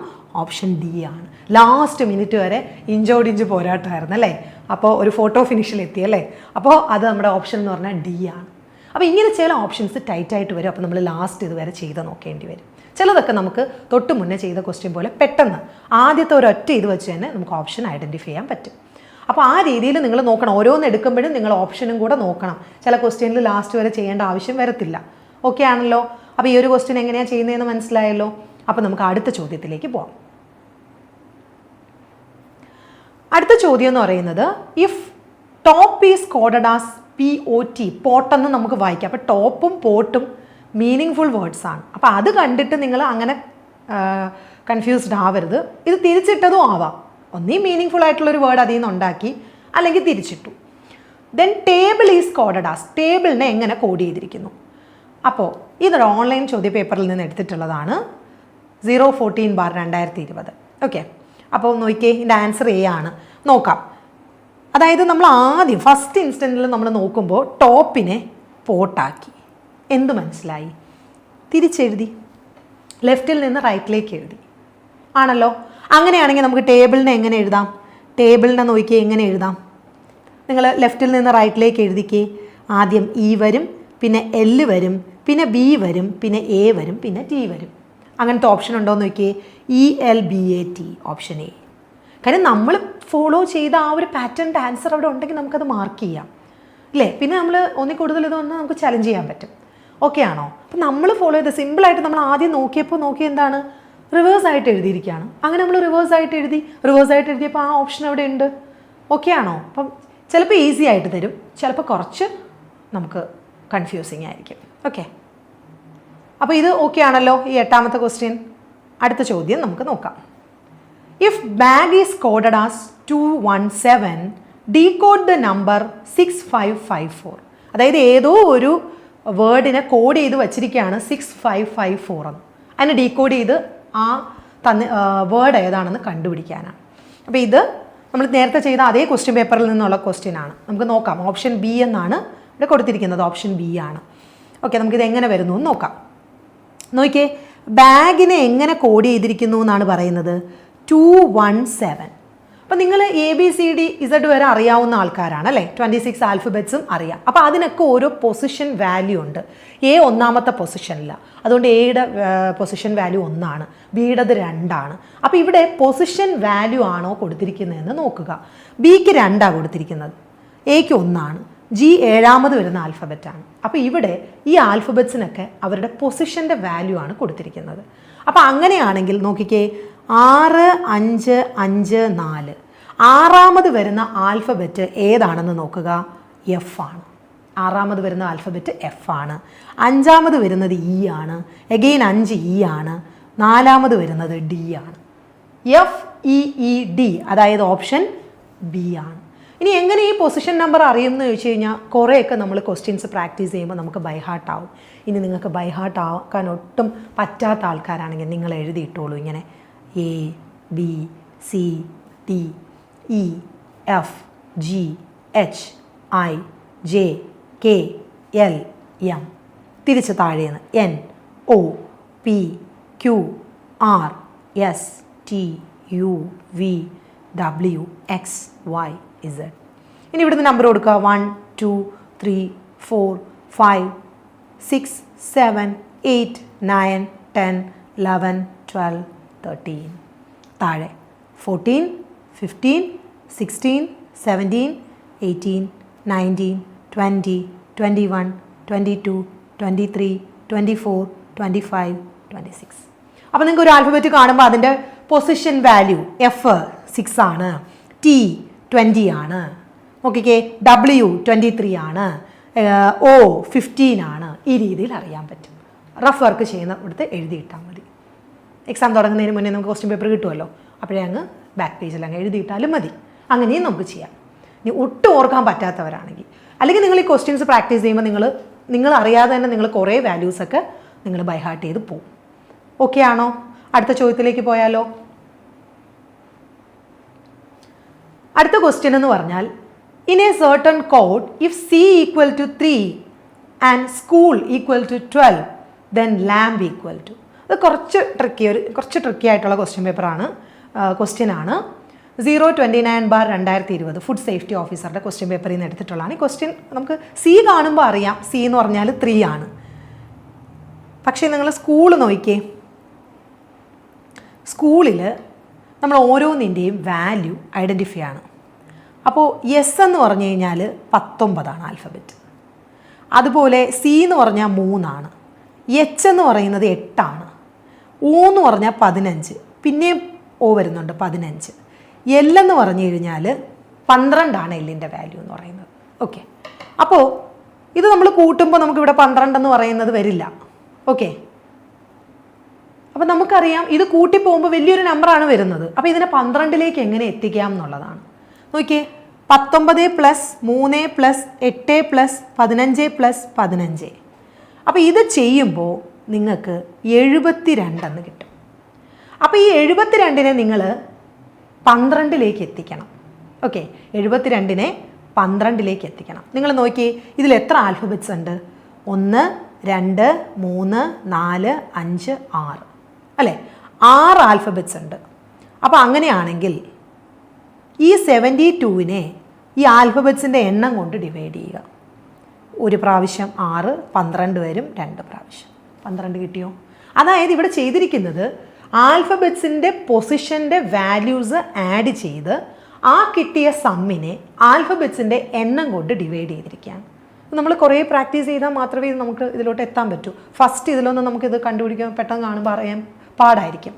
ഓപ്ഷൻ D ആണ്. ലാസ്റ്റ് മിനിറ്റ് വരെ ഇഞ്ചോടിഞ്ച് പോരാട്ടമായിരുന്നു അല്ലേ? അപ്പോൾ ഒരു ഫോട്ടോ ഫിനിഷിൽ എത്തി അല്ലേ? അപ്പോൾ അത് നമ്മുടെ ഓപ്ഷൻ എന്ന് പറഞ്ഞാൽ D ആണ്. അപ്പോൾ ഇങ്ങനെ ചില ഓപ്ഷൻസ് ടൈറ്റായിട്ട് വരും. അപ്പോൾ നമ്മൾ ലാസ്റ്റ് ഇതുവരെ ചെയ്ത് നോക്കേണ്ടി വരും. ചിലതൊക്കെ നമുക്ക് തൊട്ട് മുന്നേ ചെയ്ത ക്വസ്റ്റ്യൻ പോലെ പെട്ടെന്ന് ആദ്യത്തെ ഒരൊറ്റ ഇത് വെച്ച് തന്നെ നമുക്ക് ഓപ്ഷൻ ഐഡൻറ്റിഫൈ ചെയ്യാൻ പറ്റും. അപ്പോൾ ആ രീതിയിൽ നിങ്ങൾ നോക്കണം. ഓരോന്ന് എടുക്കുമ്പോഴും നിങ്ങൾ ഓപ്ഷനും കൂടെ നോക്കണം. ചില ക്വസ്റ്റ്യനിൽ ലാസ്റ്റ് വരെ ചെയ്യേണ്ട ആവശ്യം വരത്തില്ല. ഓക്കെ ആണല്ലോ? അപ്പോൾ ഈ ഒരു ക്വസ്റ്റ്യൻ എങ്ങനെയാണ് ചെയ്യുന്നതെന്ന് മനസ്സിലായല്ലോ. അപ്പോൾ നമുക്ക് അടുത്ത ചോദ്യത്തിലേക്ക് പോകാം. അടുത്ത ചോദ്യം എന്ന് പറയുന്നത്, if top is coded as POT, പോട്ടെന്ന് നമുക്ക് വായിക്കാം. അപ്പോൾ ടോപ്പും പോട്ടും മീനിങ് ഫുൾ വേർഡ്സ് ആണ്. അപ്പോൾ അത് കണ്ടിട്ട് നിങ്ങൾ അങ്ങനെ കൺഫ്യൂസ്ഡ് ആവരുത്. ഇത് തിരിച്ചിട്ടതും ആവാം. ഒന്നീ മീനിങ് ഫുൾ ആയിട്ടുള്ളൊരു വേർഡ് അതിൽ നിന്ന് ഉണ്ടാക്കി, അല്ലെങ്കിൽ തിരിച്ചിട്ടു. Then table is coded as, ടേബിളിനെ എങ്ങനെ കോഡ് ചെയ്തിരിക്കുന്നു? അപ്പോൾ ഇതൊരു ഓൺലൈൻ ചോദ്യപേപ്പറിൽ നിന്ന് എടുത്തിട്ടുള്ളതാണ്. 014/2020. ഓക്കെ, അപ്പോൾ നോക്കിയേ, ഇതിൻ്റെ ആൻസർ A ആണ്. നോക്കാം. അതായത് നമ്മൾ ആദ്യം ഫസ്റ്റ് ഇൻസ്റ്റൻറ്റിൽ നമ്മൾ നോക്കുമ്പോൾ ടോപ്പിനെ പോട്ടാക്കി. എന്ത് മനസ്സിലായി? തിരിച്ചെഴുതി, ലെഫ്റ്റിൽ നിന്ന് റൈറ്റിലേക്ക് എഴുതി ആണല്ലോ. അങ്ങനെയാണെങ്കിൽ നമുക്ക് ടേബിളിനെ എങ്ങനെ എഴുതാം? ടേബിളിനെ നോക്കിയേ എങ്ങനെ എഴുതാം? നിങ്ങൾ ലെഫ്റ്റിൽ നിന്ന് റൈറ്റിലേക്ക് എഴുതിക്കേ. ആദ്യം E വരും, പിന്നെ L വരും, പിന്നെ B വരും, പിന്നെ A വരും, പിന്നെ T വരും. അങ്ങനത്തെ ഓപ്ഷൻ ഉണ്ടോ എന്ന് നോക്കിയേ. ELBAT, option A. കാര്യം നമ്മൾ ഫോളോ ചെയ്ത ആ ഒരു പാറ്റേണിൻ്റെ ആൻസർ അവിടെ ഉണ്ടെങ്കിൽ നമുക്കത് മാർക്ക് ചെയ്യാം അല്ലേ? പിന്നെ നമ്മൾ ഒന്നിൽ കൂടുതൽ ഇത് വന്നാൽ നമുക്ക് ചലഞ്ച് ചെയ്യാൻ പറ്റും. ഓക്കെ ആണോ? അപ്പം നമ്മൾ ഫോളോ ചെയ്ത് സിമ്പിളായിട്ട് നമ്മൾ ആദ്യം നോക്കിയ എന്താണ്? റിവേഴ്സായിട്ട് എഴുതിയിരിക്കുകയാണ്. അങ്ങനെ നമ്മൾ റിവേഴ്സായിട്ട് എഴുതിയപ്പോൾ ആ ഓപ്ഷൻ അവിടെ ഉണ്ട്. ഓക്കെ ആണോ? അപ്പം ചിലപ്പോൾ ഈസി ആയിട്ട് തരും, ചിലപ്പോൾ കുറച്ച് നമുക്ക് കൺഫ്യൂസിങ് ആയിരിക്കും. ഓക്കെ, അപ്പോൾ ഇത് ഓക്കെ ആണല്ലോ ഈ 8ാമത്തെ ക്വസ്റ്റ്യൻ. അടുത്ത ചോദ്യം നമുക്ക് നോക്കാം. If bag is coded as 217, decode the number 6554. അതായത് ഏതോ ഒരു വേർഡിനെ കോഡ് ചെയ്ത് വച്ചിരിക്കുകയാണ് 6554 എന്ന്. അതിനെ ഡീകോഡ് ചെയ്ത് ആ വേർഡ് ഏതാണെന്ന് കണ്ടുപിടിക്കാനാണ്. അപ്പോൾ ഇത് നമ്മൾ നേരത്തെ ചെയ്ത അതേ ക്വസ്റ്റ്യൻ പേപ്പറിൽ നിന്നുള്ള ക്വസ്റ്റ്യൻ ആണ്. നമുക്ക് നോക്കാം. ഓപ്ഷൻ B എന്നാണ് ഇവിടെ കൊടുത്തിരിക്കുന്നത്. ഓപ്ഷൻ B ആണ്. ഓക്കെ, നമുക്കിത് എങ്ങനെ വരുന്നു എന്ന് നോക്കാം. നോക്കിയേ, ബാഗിനെ എങ്ങനെ കോഡ് ചെയ്തിരിക്കുന്നു എന്നാണ് പറയുന്നത് 217. അപ്പം നിങ്ങൾ ABCD-Z വരെ അറിയാവുന്ന ആൾക്കാരാണ് അല്ലേ? 26 ആൽഫബറ്റ്സും അറിയാം. അപ്പോൾ അതിനൊക്കെ ഓരോ പൊസിഷൻ വാല്യൂ ഉണ്ട്. A ഒന്നാമത്തെ പൊസിഷനില്ല, അതുകൊണ്ട് Aയുടെ പൊസിഷൻ വാല്യൂ 1 Bയുടേത് 2. അപ്പോൾ ഇവിടെ പൊസിഷൻ വാല്യൂ ആണോ കൊടുത്തിരിക്കുന്നതെന്ന് നോക്കുക. Bക്ക് 2 കൊടുത്തിരിക്കുന്നത്, Aക്ക് 1, G 7ാമത് വരുന്ന ആൽഫബറ്റാണ്. അപ്പോൾ ഇവിടെ ഈ ആൽഫബറ്റ്സിനൊക്കെ അവരുടെ പൊസിഷൻ്റെ വാല്യൂ ആണ് കൊടുത്തിരിക്കുന്നത്. അപ്പോൾ അങ്ങനെയാണെങ്കിൽ നോക്കിക്കേ, 6, 5, 5, 4 6ാമത് വരുന്ന ആൽഫബറ്റ് ഏതാണെന്ന് നോക്കുക, F ആണ്. 6ാമത് വരുന്ന ആൽഫബറ്റ് F ആണ്. 5ാമത് വരുന്നത് E ആണ്. എഗെയിൻ 5 E ആണ്. 4ാമത് വരുന്നത് D ആണ്. FEED, അതായത് ഓപ്ഷൻ B ആണ്. ഇനി എങ്ങനെ ഈ പൊസിഷൻ നമ്പർ അറിയുമെന്ന് ചോദിച്ചു കഴിഞ്ഞാൽ കുറേയൊക്കെ നമ്മൾ ക്വസ്റ്റ്യൻസ് പ്രാക്ടീസ് ചെയ്യുമ്പോൾ നമുക്ക് ബൈ ഹാർട്ട് ആവും. ഇനി നിങ്ങൾക്ക് ബൈ ഹാർട്ട് ആക്കാൻ ഒട്ടും പറ്റാത്ത ആൾക്കാരാണെങ്കിൽ നിങ്ങൾ എഴുതിയിട്ടോളൂ ഇങ്ങനെ A, B, C, D, E, F, G, H, I, J, K, L, M. തിരിച്ച് താഴേന്ന് N, O, P, Q, R, S, T, U, V, W, X, Y, Z. ഇനി ഇവിടുന്ന് നമ്പർ കൊടുക്കുക 1, 2, 3, 4, 5, 6, 7, 8, 9, 10, 11, 12, 13. താഴെ 14, 15, 16, 17, 18, 19, 20, 21, 22, 23, 24, 25, 26. അപ്പോൾ നിങ്ങൾക്ക് ഒരു ആൽഫബറ്റ് കാണുമ്പോൾ അതിൻ്റെ പൊസിഷൻ വാല്യൂ F 6 ആണ്, T 20 ആണ്, ഓക്കെ, W 23 ആണ്, O 15 ആണ്. ഈ രീതിയിൽ അറിയാൻ പറ്റും. റഫ് വർക്ക് ചെയ്യുന്ന ഇവിടുത്തെ എഴുതിയിട്ടാൽ മതി. എക്സാം തുടങ്ങുന്നതിന് മുന്നേ നമുക്ക് ക്വസ്റ്റ്യൻ പേപ്പർ കിട്ടുമല്ലോ, അപ്പോഴേ അങ്ങ് ബാക്ക് പേജിൽ അങ്ങ് എഴുതിയിട്ടാലും മതി. അങ്ങനെയും നമുക്ക് ചെയ്യാം. ഇനി ഒട്ടും ഓർക്കാൻ പറ്റാത്തവരാണെങ്കിൽ, അല്ലെങ്കിൽ നിങ്ങൾ ഈ ക്വസ്റ്റ്യൻസ് പ്രാക്ടീസ് ചെയ്യുമ്പോൾ നിങ്ങൾ അറിയാതെ തന്നെ നിങ്ങൾ കുറേ വാല്യൂസൊക്കെ നിങ്ങൾ ബൈ ഹാർട്ട് ചെയ്ത് പോകും. ഓക്കെ ആണോ? അടുത്ത ചോദ്യത്തിലേക്ക് പോയാലോ? അടുത്ത ക്വസ്റ്റ്യൻ എന്ന് പറഞ്ഞാൽ, in a certain code if C equal to 3 and school equal to 12 then lamb equal to. അത് കുറച്ച് ട്രിക്കി ആയിട്ടുള്ള ക്വസ്റ്റ്യൻ ആണ്. 029/2020 ഫുഡ് സേഫ്റ്റി ഓഫീസറുടെ ക്വസ്റ്റ്യൻ പേപ്പറിൽ നിന്ന് എടുത്തിട്ടുള്ളതാണ്. ഈ ക്വസ്റ്റ്യൻ നമുക്ക് C കാണുമ്പോൾ അറിയാം, C എന്ന് പറഞ്ഞാൽ 3 ആണ്. പക്ഷേ നിങ്ങൾ സ്കൂൾ നോക്കിക്കേ, സ്കൂളിൽ നമ്മൾ ഓരോന്നിൻ്റെയും വാല്യൂ ഐഡൻറ്റിഫൈ ആണ്. അപ്പോൾ S എന്ന് പറഞ്ഞു കഴിഞ്ഞാൽ 19 ആൽഫബറ്റ്. അതുപോലെ C എന്ന് പറഞ്ഞാൽ 3, H എന്ന് പറയുന്നത് 8, O എന്ന് പറഞ്ഞാൽ 15, പിന്നെയും O വരുന്നുണ്ട് 15. L എന്ന് പറഞ്ഞു കഴിഞ്ഞാൽ 12 എല്ലിൻ്റെ വാല്യൂ എന്ന് പറയുന്നത്. ഓക്കെ, അപ്പോൾ ഇത് നമ്മൾ കൂട്ടുമ്പോൾ നമുക്കിവിടെ 12 എന്ന് പറയുന്നത് വരില്ല. ഓക്കെ, അപ്പോൾ നമുക്കറിയാം ഇത് കൂട്ടി പോകുമ്പോൾ വലിയൊരു നമ്പറാണ് വരുന്നത്. അപ്പോൾ ഇതിനെ 12ലേക്ക് എങ്ങനെ എത്തിക്കാം എന്നുള്ളതാണ്. നോക്കിയേ, 19 + 3 + 8 + 15 + 15. അപ്പോൾ ഇത് ചെയ്യുമ്പോൾ നിങ്ങൾക്ക് 72 എന്ന് കിട്ടും. അപ്പോൾ ഈ 72നെ നിങ്ങൾ 12ലേക്ക് എത്തിക്കണം. ഓക്കെ, 72നെ 12ലേക്ക് എത്തിക്കണം. നിങ്ങൾ നോക്കി, ഇതിൽ എത്ര ആൽഫബറ്റ്സ് ഉണ്ട്? 1, 2, 3, 4, 5, 6 അല്ലേ? 6 ആൽഫബറ്റ്സ് ഉണ്ട്. അപ്പോൾ അങ്ങനെയാണെങ്കിൽ ഈ 72നെ ഈ ആൽഫബറ്റ്സിൻ്റെ എണ്ണം കൊണ്ട് ഡിവൈഡ് ചെയ്യുക. ഒരു പ്രാവശ്യം 6, 12 വരും, 2 പ്രാവശ്യം 12 കിട്ടിയോ? അതായത് ഇവിടെ ചെയ്തിരിക്കുന്നത് ആൽഫബറ്റ്സിൻ്റെ പൊസിഷൻ്റെ വാല്യൂസ് ആഡ് ചെയ്ത് ആ കിട്ടിയ സമ്മിനെ ആൽഫബറ്റ്സിൻ്റെ എണ്ണം കൊണ്ട് ഡിവൈഡ് ചെയ്തിരിക്കുകയാണ്. നമ്മൾ കുറേ പ്രാക്ടീസ് ചെയ്താൽ മാത്രമേ നമുക്ക് ഇതിലോട്ട് എത്താൻ പറ്റൂ. ഫസ്റ്റ് ഇതിലൊന്നും നമുക്കിത് കണ്ടുപിടിക്കാൻ പെട്ടെന്ന് കാണുമ്പോൾ അറിയാൻ പാടായിരിക്കും.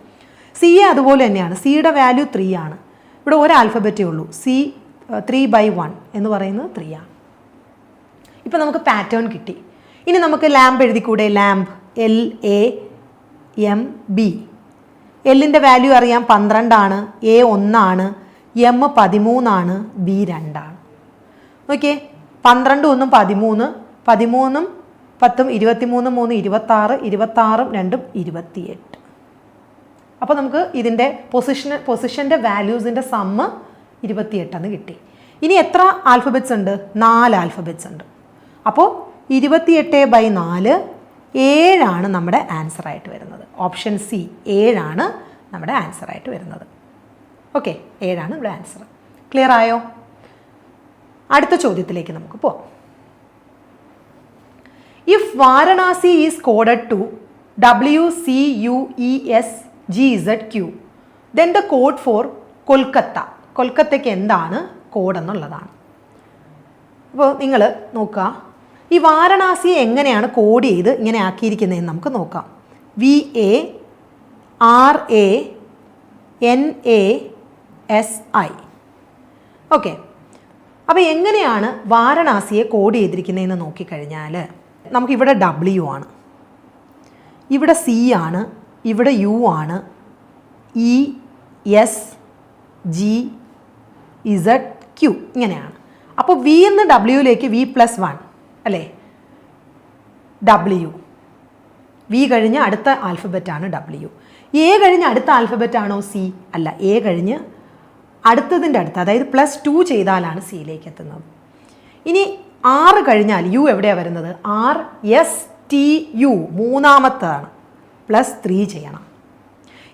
C അതുപോലെ തന്നെയാണ്. Cയുടെ വാല്യൂ 3 ആണ്. ഇവിടെ ഒരു ആൽഫബറ്റേ ഉള്ളൂ. C 3/1 എന്ന് പറയുന്നത് 3 ആണ്. ഇപ്പം നമുക്ക് പാറ്റേൺ കിട്ടി. ഇനി നമുക്ക് ലാംബ് എഴുതിക്കൂടെ? Lamb LAMB. എല്ലിൻ്റെ വാല്യൂ അറിയാം 12 ആണ്, A 1 ആണ്, M 13 ആണ്, B 2 ആണ്. ഓക്കെ, 12 1 13, 13 10 23 3 26, 26 2 28. അപ്പോൾ നമുക്ക് ഇതിൻ്റെ പൊസിഷൻ്റെ വാല്യൂസിൻ്റെ സമ്മ് 28 എന്ന് കിട്ടി. ഇനി എത്ര ആൽഫബറ്റ്സ് ഉണ്ട്? 4 ആൽഫബറ്റ്സ് ഉണ്ട്. അപ്പോൾ 28/4 7 നമ്മുടെ ആൻസറായിട്ട് വരുന്നത്. ഓപ്ഷൻ സി 7 നമ്മുടെ ആൻസറായിട്ട് വരുന്നത്. ഓക്കെ, 7 ഇവിടെ ആൻസർ. ക്ലിയർ ആയോ? അടുത്ത ചോദ്യത്തിലേക്ക് നമുക്ക് പോകാം. If Varanasi is coded to WCUESGZQ then the code for Kolkata, കൊൽക്കത്തയ്ക്ക് എന്താണ് കോഡ് എന്നുള്ളതാണ്. അപ്പോൾ നിങ്ങൾ നോക്കുക, ഈ വാരണാസിയെ എങ്ങനെയാണ് കോഡ് ചെയ്ത് ഇങ്ങനെ ആക്കിയിരിക്കുന്നതെന്ന് നമുക്ക് നോക്കാം. VARANASI. ഓക്കെ, അപ്പോൾ എങ്ങനെയാണ് വാരണാസിയെ കോഡ് ചെയ്തിരിക്കുന്നതെന്ന് നോക്കിക്കഴിഞ്ഞാൽ നമുക്കിവിടെ W ആണ്, ഇവിടെ C ആണ്, ഇവിടെ U ആണ്, ESGZQ ഇങ്ങനെയാണ്. അപ്പോൾ V എന്ന് W-ലേക്ക് V+1 അല്ലേ, W. V കഴിഞ്ഞ് അടുത്ത ആൽഫബറ്റാണ് W. A കഴിഞ്ഞ് അടുത്ത ആൽഫബറ്റാണോ C? അല്ല, A കഴിഞ്ഞ് അടുത്തതിൻ്റെ അടുത്ത്, അതായത് +2 ചെയ്താലാണ് സിയിലേക്ക് എത്തുന്നത്. ഇനി R കഴിഞ്ഞാൽ U എവിടെയാണ് വരുന്നത്? RSTU മൂന്നാമത്താണ്, +3 ചെയ്യണം.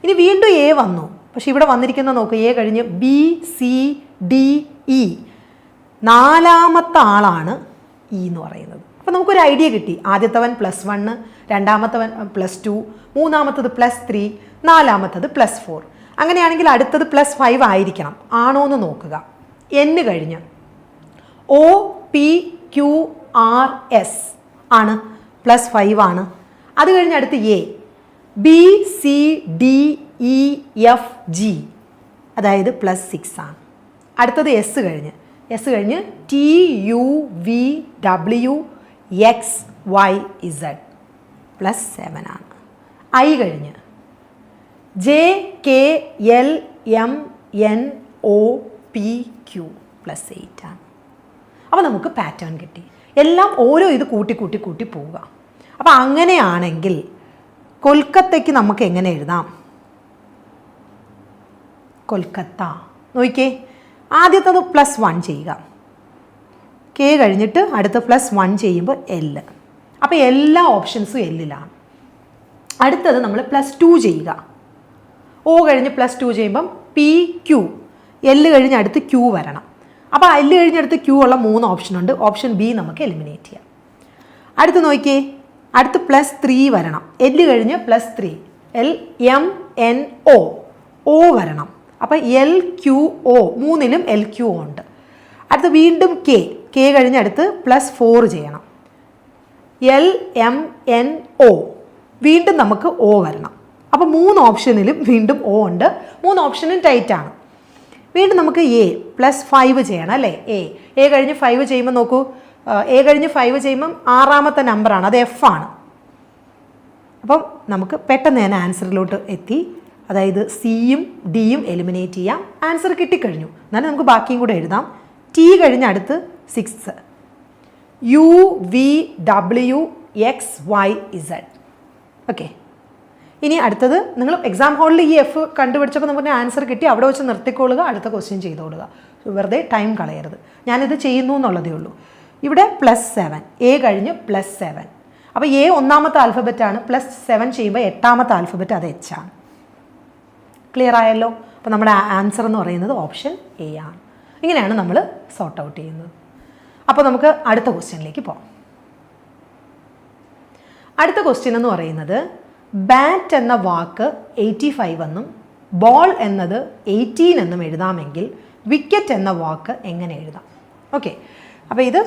ഇനി വീണ്ടും A വന്നു, പക്ഷെ ഇവിടെ വന്നിരിക്കുന്ന നോക്ക്, A കഴിഞ്ഞ് BCDE നാലാമത്തെ ആളാണ് E എന്ന് പറയുന്നത്. അപ്പോൾ നമുക്കൊരു ഐഡിയ കിട്ടി. ആദ്യത്തവൻ +1, രണ്ടാമത്തവൻ +2, മൂന്നാമത്തത് +3, നാലാമത്തത് +4. അങ്ങനെയാണെങ്കിൽ അടുത്തത് +5 ആയിരിക്കണം. ആണോ എന്ന് നോക്കുക. N കഴിഞ്ഞ് OPQRS ആണ്, +5 ആണ്. അത് കഴിഞ്ഞ് അടുത്ത് A BCDEFG, അതായത് +6 ആണ്. അടുത്തത് S കഴിഞ്ഞ് TUVWXYZ +7 ആണ്. I കഴിഞ്ഞ് JKLMNOPQ +8 ആണ്. അപ്പോൾ നമുക്ക് പാറ്റേൺ കിട്ടി. എല്ലാം ഓരോ ഇത് കൂട്ടി പോവുക. അപ്പോൾ അങ്ങനെയാണെങ്കിൽ കൊൽക്കത്തയ്ക്ക് നമുക്ക് എങ്ങനെ എഴുതാം? കൊൽക്കത്ത നോക്കിക്കേ, ആദ്യത്തത് +1 ചെയ്യുക, K കഴിഞ്ഞിട്ട് അടുത്ത +1 ചെയ്യുമ്പോൾ L. അപ്പോൾ എല്ലാ ഓപ്ഷൻസും Lലാണ്. അടുത്തത് നമ്മൾ +2 ചെയ്യുക, O കഴിഞ്ഞ് +2 ചെയ്യുമ്പം PQ, L കഴിഞ്ഞ് അടുത്ത് Q വരണം. അപ്പോൾ L കഴിഞ്ഞ് അടുത്ത് Q ഉള്ള 3 ഓപ്ഷനുണ്ട്. ഓപ്ഷൻ B നമുക്ക് എലിമിനേറ്റ് ചെയ്യാം. അടുത്ത് നോക്കിയേ, അടുത്ത് +3 വരണം, L കഴിഞ്ഞ് +3, LMNO, O വരണം. അപ്പോൾ LQO, മൂന്നിലും LQO ഉണ്ട്. അടുത്ത് വീണ്ടും K കഴിഞ്ഞ് അടുത്ത് +4 ചെയ്യണം, LMNO, വീണ്ടും നമുക്ക് O വരണം. അപ്പോൾ 3 ഓപ്ഷനിലും വീണ്ടും O ഉണ്ട്. 3 ഓപ്ഷനും ടൈറ്റാണ്. വീണ്ടും നമുക്ക് A+5 ചെയ്യണം അല്ലേ. A കഴിഞ്ഞ് 5 ചെയ്യുമ്പോൾ നോക്കൂ, A കഴിഞ്ഞ് 5 ചെയ്യുമ്പം 6ാമത്തെ നമ്പറാണ്, അത് F ആണ്. അപ്പം നമുക്ക് പെട്ടെന്ന് തന്നെ ആൻസറിലോട്ട് എത്തി. അതായത് സിയും ഡിയും എലിമിനേറ്റ് ചെയ്യാം. ആൻസർ കിട്ടിക്കഴിഞ്ഞു. എന്നാലും നമുക്ക് ബാക്കിയും കൂടെ എഴുതാം. T കഴിഞ്ഞ് അടുത്ത് 6, UVWXYZ. ഓക്കെ, ഇനി അടുത്തത് നിങ്ങൾ എക്സാം ഹാളിൽ ഈ F കണ്ടുപിടിച്ചപ്പോൾ നമുക്ക് ആൻസർ കിട്ടി. അവിടെ വെച്ച് നിർത്തിക്കൊള്ളുക, അടുത്ത ക്വസ്റ്റ്യൻ ചെയ്തോളുക. വെറുതെ ടൈം കളയരുത്. ഞാനിത് ചെയ്യുന്നു എന്നുള്ളതേ ഉള്ളൂ. ഇവിടെ +7, A കഴിഞ്ഞ് +7. അപ്പോൾ A ഒന്നാമത്തെ ആൽഫബറ്റാണ്, +7 ചെയ്യുമ്പോൾ 8ാമത്തെ ആൽഫബറ്റ് അത് H ആണ്. ക്ലിയർ ആയല്ലോ? അപ്പോൾ നമ്മുടെ ആൻസർ എന്ന് പറയുന്നത് ഓപ്ഷൻ A ആണ്. ഇങ്ങനെയാണ് നമ്മൾ സോർട്ട് ഔട്ട് ചെയ്യുന്നത്. അപ്പോൾ നമുക്ക് അടുത്ത ക്വസ്റ്റ്യനിലേക്ക് പോകാം. അടുത്ത ക്വസ്റ്റ്യൻ എന്ന് പറയുന്നത് ബാറ്റ് എന്ന വാക്ക് 85 എന്നും ബോൾ എന്നത് 18 എന്നും എഴുതാമെങ്കിൽ വിക്കറ്റ് എന്ന വാക്ക് എങ്ങനെ എഴുതാം? ഓക്കെ, അപ്പോൾ ഇത്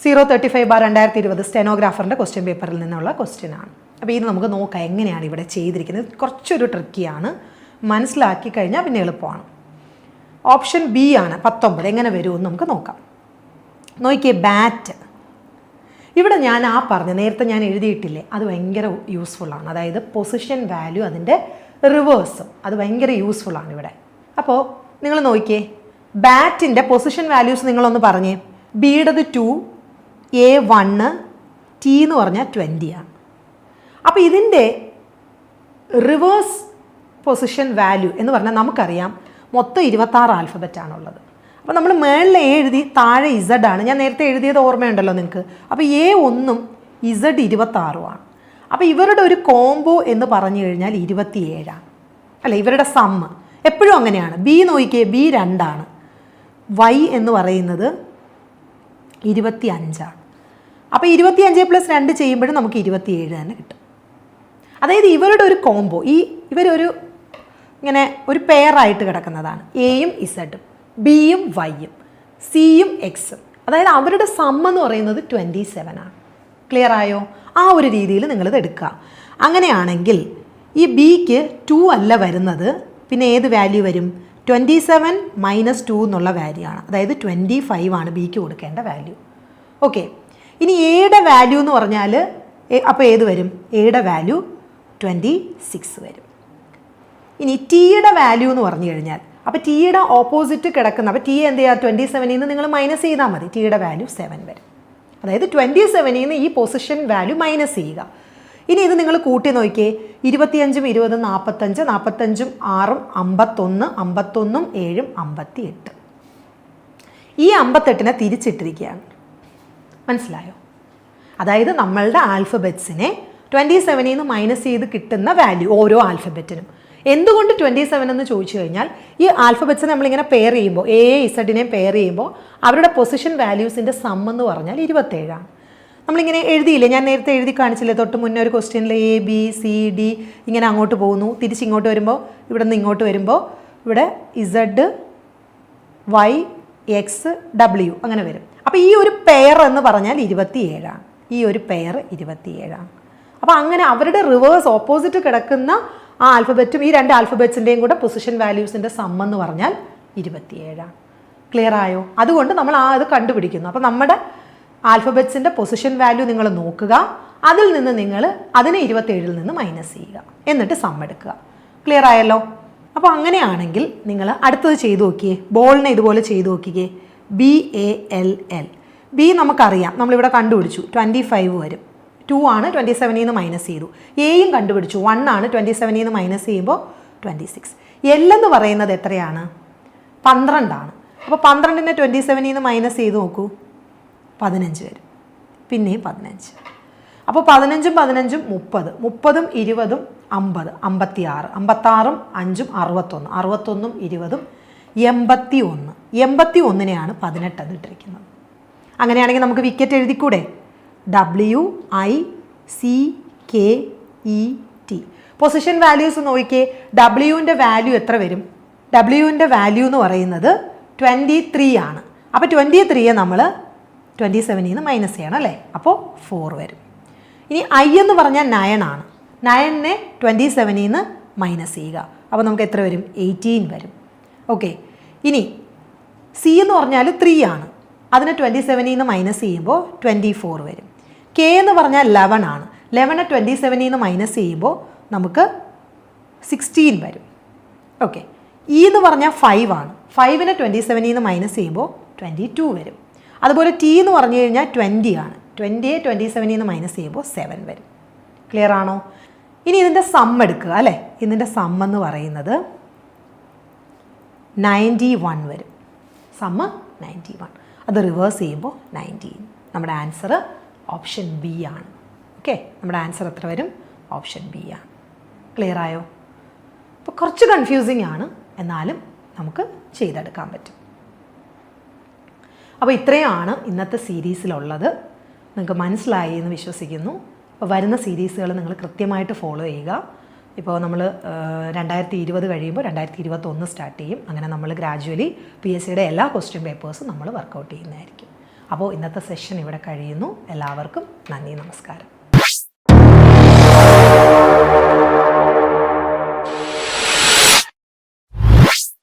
035/2020 സ്റ്റെനോഗ്രാഫറിൻ്റെ ക്വസ്റ്റ്യൻ പേപ്പറിൽ നിന്നുള്ള ക്വസ്റ്റ്യൻ ആണ്. അപ്പോൾ ഇത് നമുക്ക് നോക്കാം എങ്ങനെയാണ് ഇവിടെ ചെയ്തിരിക്കുന്നത്. കുറച്ചൊരു ട്രിക്കിയാണ്, മനസ്സിലാക്കി കഴിഞ്ഞാൽ പിന്നെ എളുപ്പമാണ്. ഓപ്ഷൻ B ആണ് 19. എങ്ങനെ വരുമെന്ന് നമുക്ക് നോക്കാം. നോക്കിയേ, ബാറ്റ്. ഇവിടെ ഞാൻ നേരത്തെ ഞാൻ എഴുതിയിട്ടില്ലേ, അത് ഭയങ്കര യൂസ്ഫുള്ളാണ്. അതായത് പൊസിഷൻ വാല്യൂ അതിൻ്റെ റിവേഴ്സും, അത് ഭയങ്കര യൂസ്ഫുള്ളാണ് ഇവിടെ. അപ്പോൾ നിങ്ങൾ നോക്കിയേ, ബാറ്റിൻ്റെ പൊസിഷൻ വാല്യൂസ് നിങ്ങളൊന്ന് പറഞ്ഞേ. ബിയുടേത് 2, A 1, T എന്ന് പറഞ്ഞാൽ 20 ആണ്. അപ്പോൾ ഇതിൻ്റെ റിവേഴ്സ് പൊസിഷൻ വാല്യൂ എന്ന് പറഞ്ഞാൽ നമുക്കറിയാം മൊത്തം 26 ആൽഫബറ്റാണുള്ളത്. അപ്പോൾ നമ്മൾ മേളിൽ A എഴുതി, താഴെ Z ആണ്. ഞാൻ നേരത്തെ എഴുതിയത് ഓർമ്മയുണ്ടല്ലോ നിങ്ങൾക്ക്. അപ്പോൾ A 1 ഉം Z 26 ആണ്. അപ്പോൾ ഇവരുടെ ഒരു കോംബോ എന്ന് പറഞ്ഞു കഴിഞ്ഞാൽ 27 അല്ല, ഇവരുടെ സമ്മ് എപ്പോഴും അങ്ങനെയാണ്. ബി നോക്കിയേ, ബി 2 വൈ എന്ന് പറയുന്നത് 25. അപ്പോൾ 25 + 2 ചെയ്യുമ്പോഴും നമുക്ക് 27 തന്നെ കിട്ടും. അതായത് ഇവരുടെ ഒരു കോംബോ, ഇവരൊരു ഇങ്ങനെ ഒരു പെയറായിട്ട് കിടക്കുന്നതാണ്. എയും ഇസഡും, ബിയും വൈയും, സിയും എക്സും. അതായത് അവരുടെ സമ്മ് എന്ന് പറയുന്നത് 27 ക്ലിയർ ആയോ? ആ ഒരു രീതിയിൽ നിങ്ങളിത് എടുക്കുക. അങ്ങനെയാണെങ്കിൽ ഈ ബിക്ക് 2 അല്ല വരുന്നത്, പിന്നെ ഏത് വാല്യൂ വരും? 27 - 2 എന്നുള്ള വാല്യൂ ആണ്. അതായത് 25 ആണ് ബിക്ക് കൊടുക്കേണ്ട വാല്യൂ. ഓക്കെ, ഇനി എയുടെ വാല്യൂ എന്ന് പറഞ്ഞാൽ അപ്പോൾ ഏത് വരും? എയുടെ വാല്യൂ 26 വരും. ഇനി ടിയുടെ വാല്യൂ എന്ന് പറഞ്ഞു കഴിഞ്ഞാൽ, അപ്പോൾ ടിയുടെ ഓപ്പോസിറ്റ് കിടക്കുന്ന, അപ്പോൾ ടി എന്ത് ചെയ്യുക? 27 നിന്ന് നിങ്ങൾ മൈനസ് ചെയ്താൽ മതി. ടിയുടെ വാല്യൂ 7 വരും. അതായത് 27 നിന്ന് ഈ പൊസിഷൻ വാല്യൂ മൈനസ് ചെയ്യുക. ഇനി ഇത് നിങ്ങൾ കൂട്ടി നോക്കിയേ, 25 20 45, 45 6 51, 51 7 58. ഈ 58നെ തിരിച്ചിട്ടിരിക്കുകയാണ്. മനസ്സിലായോ? അതായത് നമ്മളുടെ ആൽഫബറ്റ്സിനെ 27 നിന്ന് മൈനസ് ചെയ്ത് കിട്ടുന്ന വാല്യൂ ഓരോ ആൽഫബറ്റിനും. എന്തുകൊണ്ട് 27 എന്ന് ചോദിച്ചു കഴിഞ്ഞാൽ, ഈ ആൽഫബറ്റ്സിനെ നമ്മളിങ്ങനെ പെയർ ചെയ്യുമ്പോൾ, എ ഇസഡിനെ പെയർ ചെയ്യുമ്പോൾ അവരുടെ പൊസിഷൻ വാല്യൂസിൻ്റെ സം എന്ന് പറഞ്ഞാൽ 27 ആണ്. നമ്മളിങ്ങനെ എഴുതിയില്ലേ, ഞാൻ നേരത്തെ എഴുതി കാണിച്ചില്ലേ തൊട്ട് മുന്നേ ഒരു ക്വസ്റ്റ്യനിൽ എ ബി സി ഡി ഇങ്ങനെ അങ്ങോട്ട് പോകുന്നു, തിരിച്ചിങ്ങോട്ട് വരുമ്പോൾ ഇവിടെ നിന്ന് ഇങ്ങോട്ട് വരുമ്പോൾ ഇവിടെ ഇസഡ് വൈ എക്സ് ഡബ്ല്യു അങ്ങനെ വരും. അപ്പോൾ ഈ ഒരു പെയർ എന്ന് പറഞ്ഞാൽ 27 ആണ്. ഈ ഒരു പെയർ 27 ആണ്. അപ്പോൾ അങ്ങനെ അവരുടെ റിവേഴ്സ് ഓപ്പോസിറ്റ് കിടക്കുന്ന ആ ആൽഫബറ്റും ഈ 2 ആൽഫബറ്റ്സിൻ്റെയും കൂടെ പൊസിഷൻ വാല്യൂസിൻ്റെ സം എന്ന് പറഞ്ഞാൽ 27 ആണ്. ക്ലിയർ ആയോ? അതുകൊണ്ട് നമ്മൾ അത് കണ്ടുപിടിക്കുന്നു. അപ്പോൾ നമ്മുടെ ആൽഫബറ്റ്സിൻ്റെ പൊസിഷൻ വാല്യൂ നിങ്ങൾ നോക്കുക, അതിൽ നിന്ന് നിങ്ങൾ അതിനെ 27 നിന്ന് മൈനസ് ചെയ്യുക, എന്നിട്ട് സം എടുക്കുക. ക്ലിയർ ആയല്ലോ? അപ്പോൾ അങ്ങനെയാണെങ്കിൽ നിങ്ങൾ അടുത്തത് ചെയ്തു നോക്കിയേ, ബോളിനെ ഇതുപോലെ ചെയ്തു നോക്കിക്കേ. BALL, ബി നമുക്കറിയാം, നമ്മളിവിടെ കണ്ടുപിടിച്ചു 25 വരും. 2 ആണ്, 27 നിന്ന് മൈനസ് ചെയ്തു. എയും കണ്ടുപിടിച്ചു, 1 ആണ്, 27 നിന്ന് മൈനസ് ചെയ്യുമ്പോൾ 26. എൽ എന്ന് പറയുന്നത് എത്രയാണ്? 12 ആണ്. അപ്പോൾ 12നെ 27 നിന്ന് മൈനസ് ചെയ്ത് നോക്കൂ, 15 വരും. പിന്നെയും 15. അപ്പോൾ 15ഉം 15ഉം 30, 30ഉം 20ഉം 50, 56, 56ഉം 5ഉം 61, 61ഉം 20ഉം 81. 81നെയാണ് 18 എന്ന് ഇട്ടിരിക്കുന്നത്. അങ്ങനെയാണെങ്കിൽ നമുക്ക് വിക്കറ്റ് എഴുതിക്കൂടെ? WICKET. പൊസിഷൻ വാല്യൂസ് നോക്കിയേ, ഡബ്ല്യുവിൻ്റെ വാല്യൂ എത്ര വരും? ഡബ്ല്യുവിൻ്റെ വാല്യൂ എന്ന് പറയുന്നത് 23 ആണ്. അപ്പോൾ 23യെ നമ്മൾ 27 നിന്ന് മൈനസ് ചെയ്യണം അല്ലേ? അപ്പോൾ 4 വരും. ഇനി I എന്ന് പറഞ്ഞാൽ 9 ആണ്. 9നെ 27 നിന്ന് മൈനസ് ചെയ്യുക, അപ്പോൾ നമുക്ക് എത്ര വരും? 18 വരും. ഓക്കെ, ഇനി C എന്ന് പറഞ്ഞാൽ 3 ആണ്. അതിനെ 27 നിന്ന് മൈനസ് ചെയ്യുമ്പോൾ 24 വരും. K എന്ന് പറഞ്ഞാൽ 11 ആണ്. 11നെ 27 നിന്ന് മൈനസ് ചെയ്യുമ്പോൾ നമുക്ക് 16 വരും. ഓക്കെ, E എന്ന് പറഞ്ഞാൽ 5 ആണ്. 5നെ 27 നിന്ന് മൈനസ് ചെയ്യുമ്പോൾ 22 വരും. അതുപോലെ T എന്ന് പറഞ്ഞു കഴിഞ്ഞാൽ 20 ആണ്. 20യെ 27 നിന്ന് മൈനസ് ചെയ്യുമ്പോൾ 7 വരും. ക്ലിയർ ആണോ? ഇനി ഇതിൻ്റെ സം എടുക്കുക അല്ലേ? ഇതിൻ്റെ സം എന്ന് പറയുന്നത് 91 വരും. സമ്മ് 91. അത് റിവേഴ്സ് ചെയ്യുമ്പോൾ 19. നമ്മുടെ ആൻസർ ഓപ്ഷൻ ബി ആണ്. ഓക്കെ, നമ്മുടെ ആൻസർ എത്ര വരും? ഓപ്ഷൻ ബി ആണ്. ക്ലിയർ ആയോ? അപ്പോൾ കുറച്ച് കൺഫ്യൂസിങ് ആണ്, എന്നാലും നമുക്ക് ചെയ്തെടുക്കാൻ പറ്റും. അപ്പോൾ ഇത്രയാണ് ഇന്നത്തെ സീരീസിലുള്ളത്. നിങ്ങൾക്ക് മനസ്സിലായി എന്ന് വിശ്വസിക്കുന്നു. അപ്പോൾ വരുന്ന സീരീസുകൾ നിങ്ങൾ കൃത്യമായിട്ട് ഫോളോ ചെയ്യുക. ഇപ്പോൾ നമ്മൾ 2020 കഴിയുമ്പോൾ 2021 സ്റ്റാർട്ട് ചെയ്യും. അങ്ങനെ നമ്മൾ ഗ്രാജുവലി PSCയുടെ എല്ലാ ക്വസ്റ്റ്യൻ പേപ്പേഴ്സും നമ്മൾ വർക്കൗട്ട് ചെയ്യുന്നതായിരിക്കും. അപ്പോൾ ഇന്നത്തെ സെഷൻ ഇവിടെ കഴിയുന്നു. എല്ലാവർക്കും നന്ദി, നമസ്കാരം.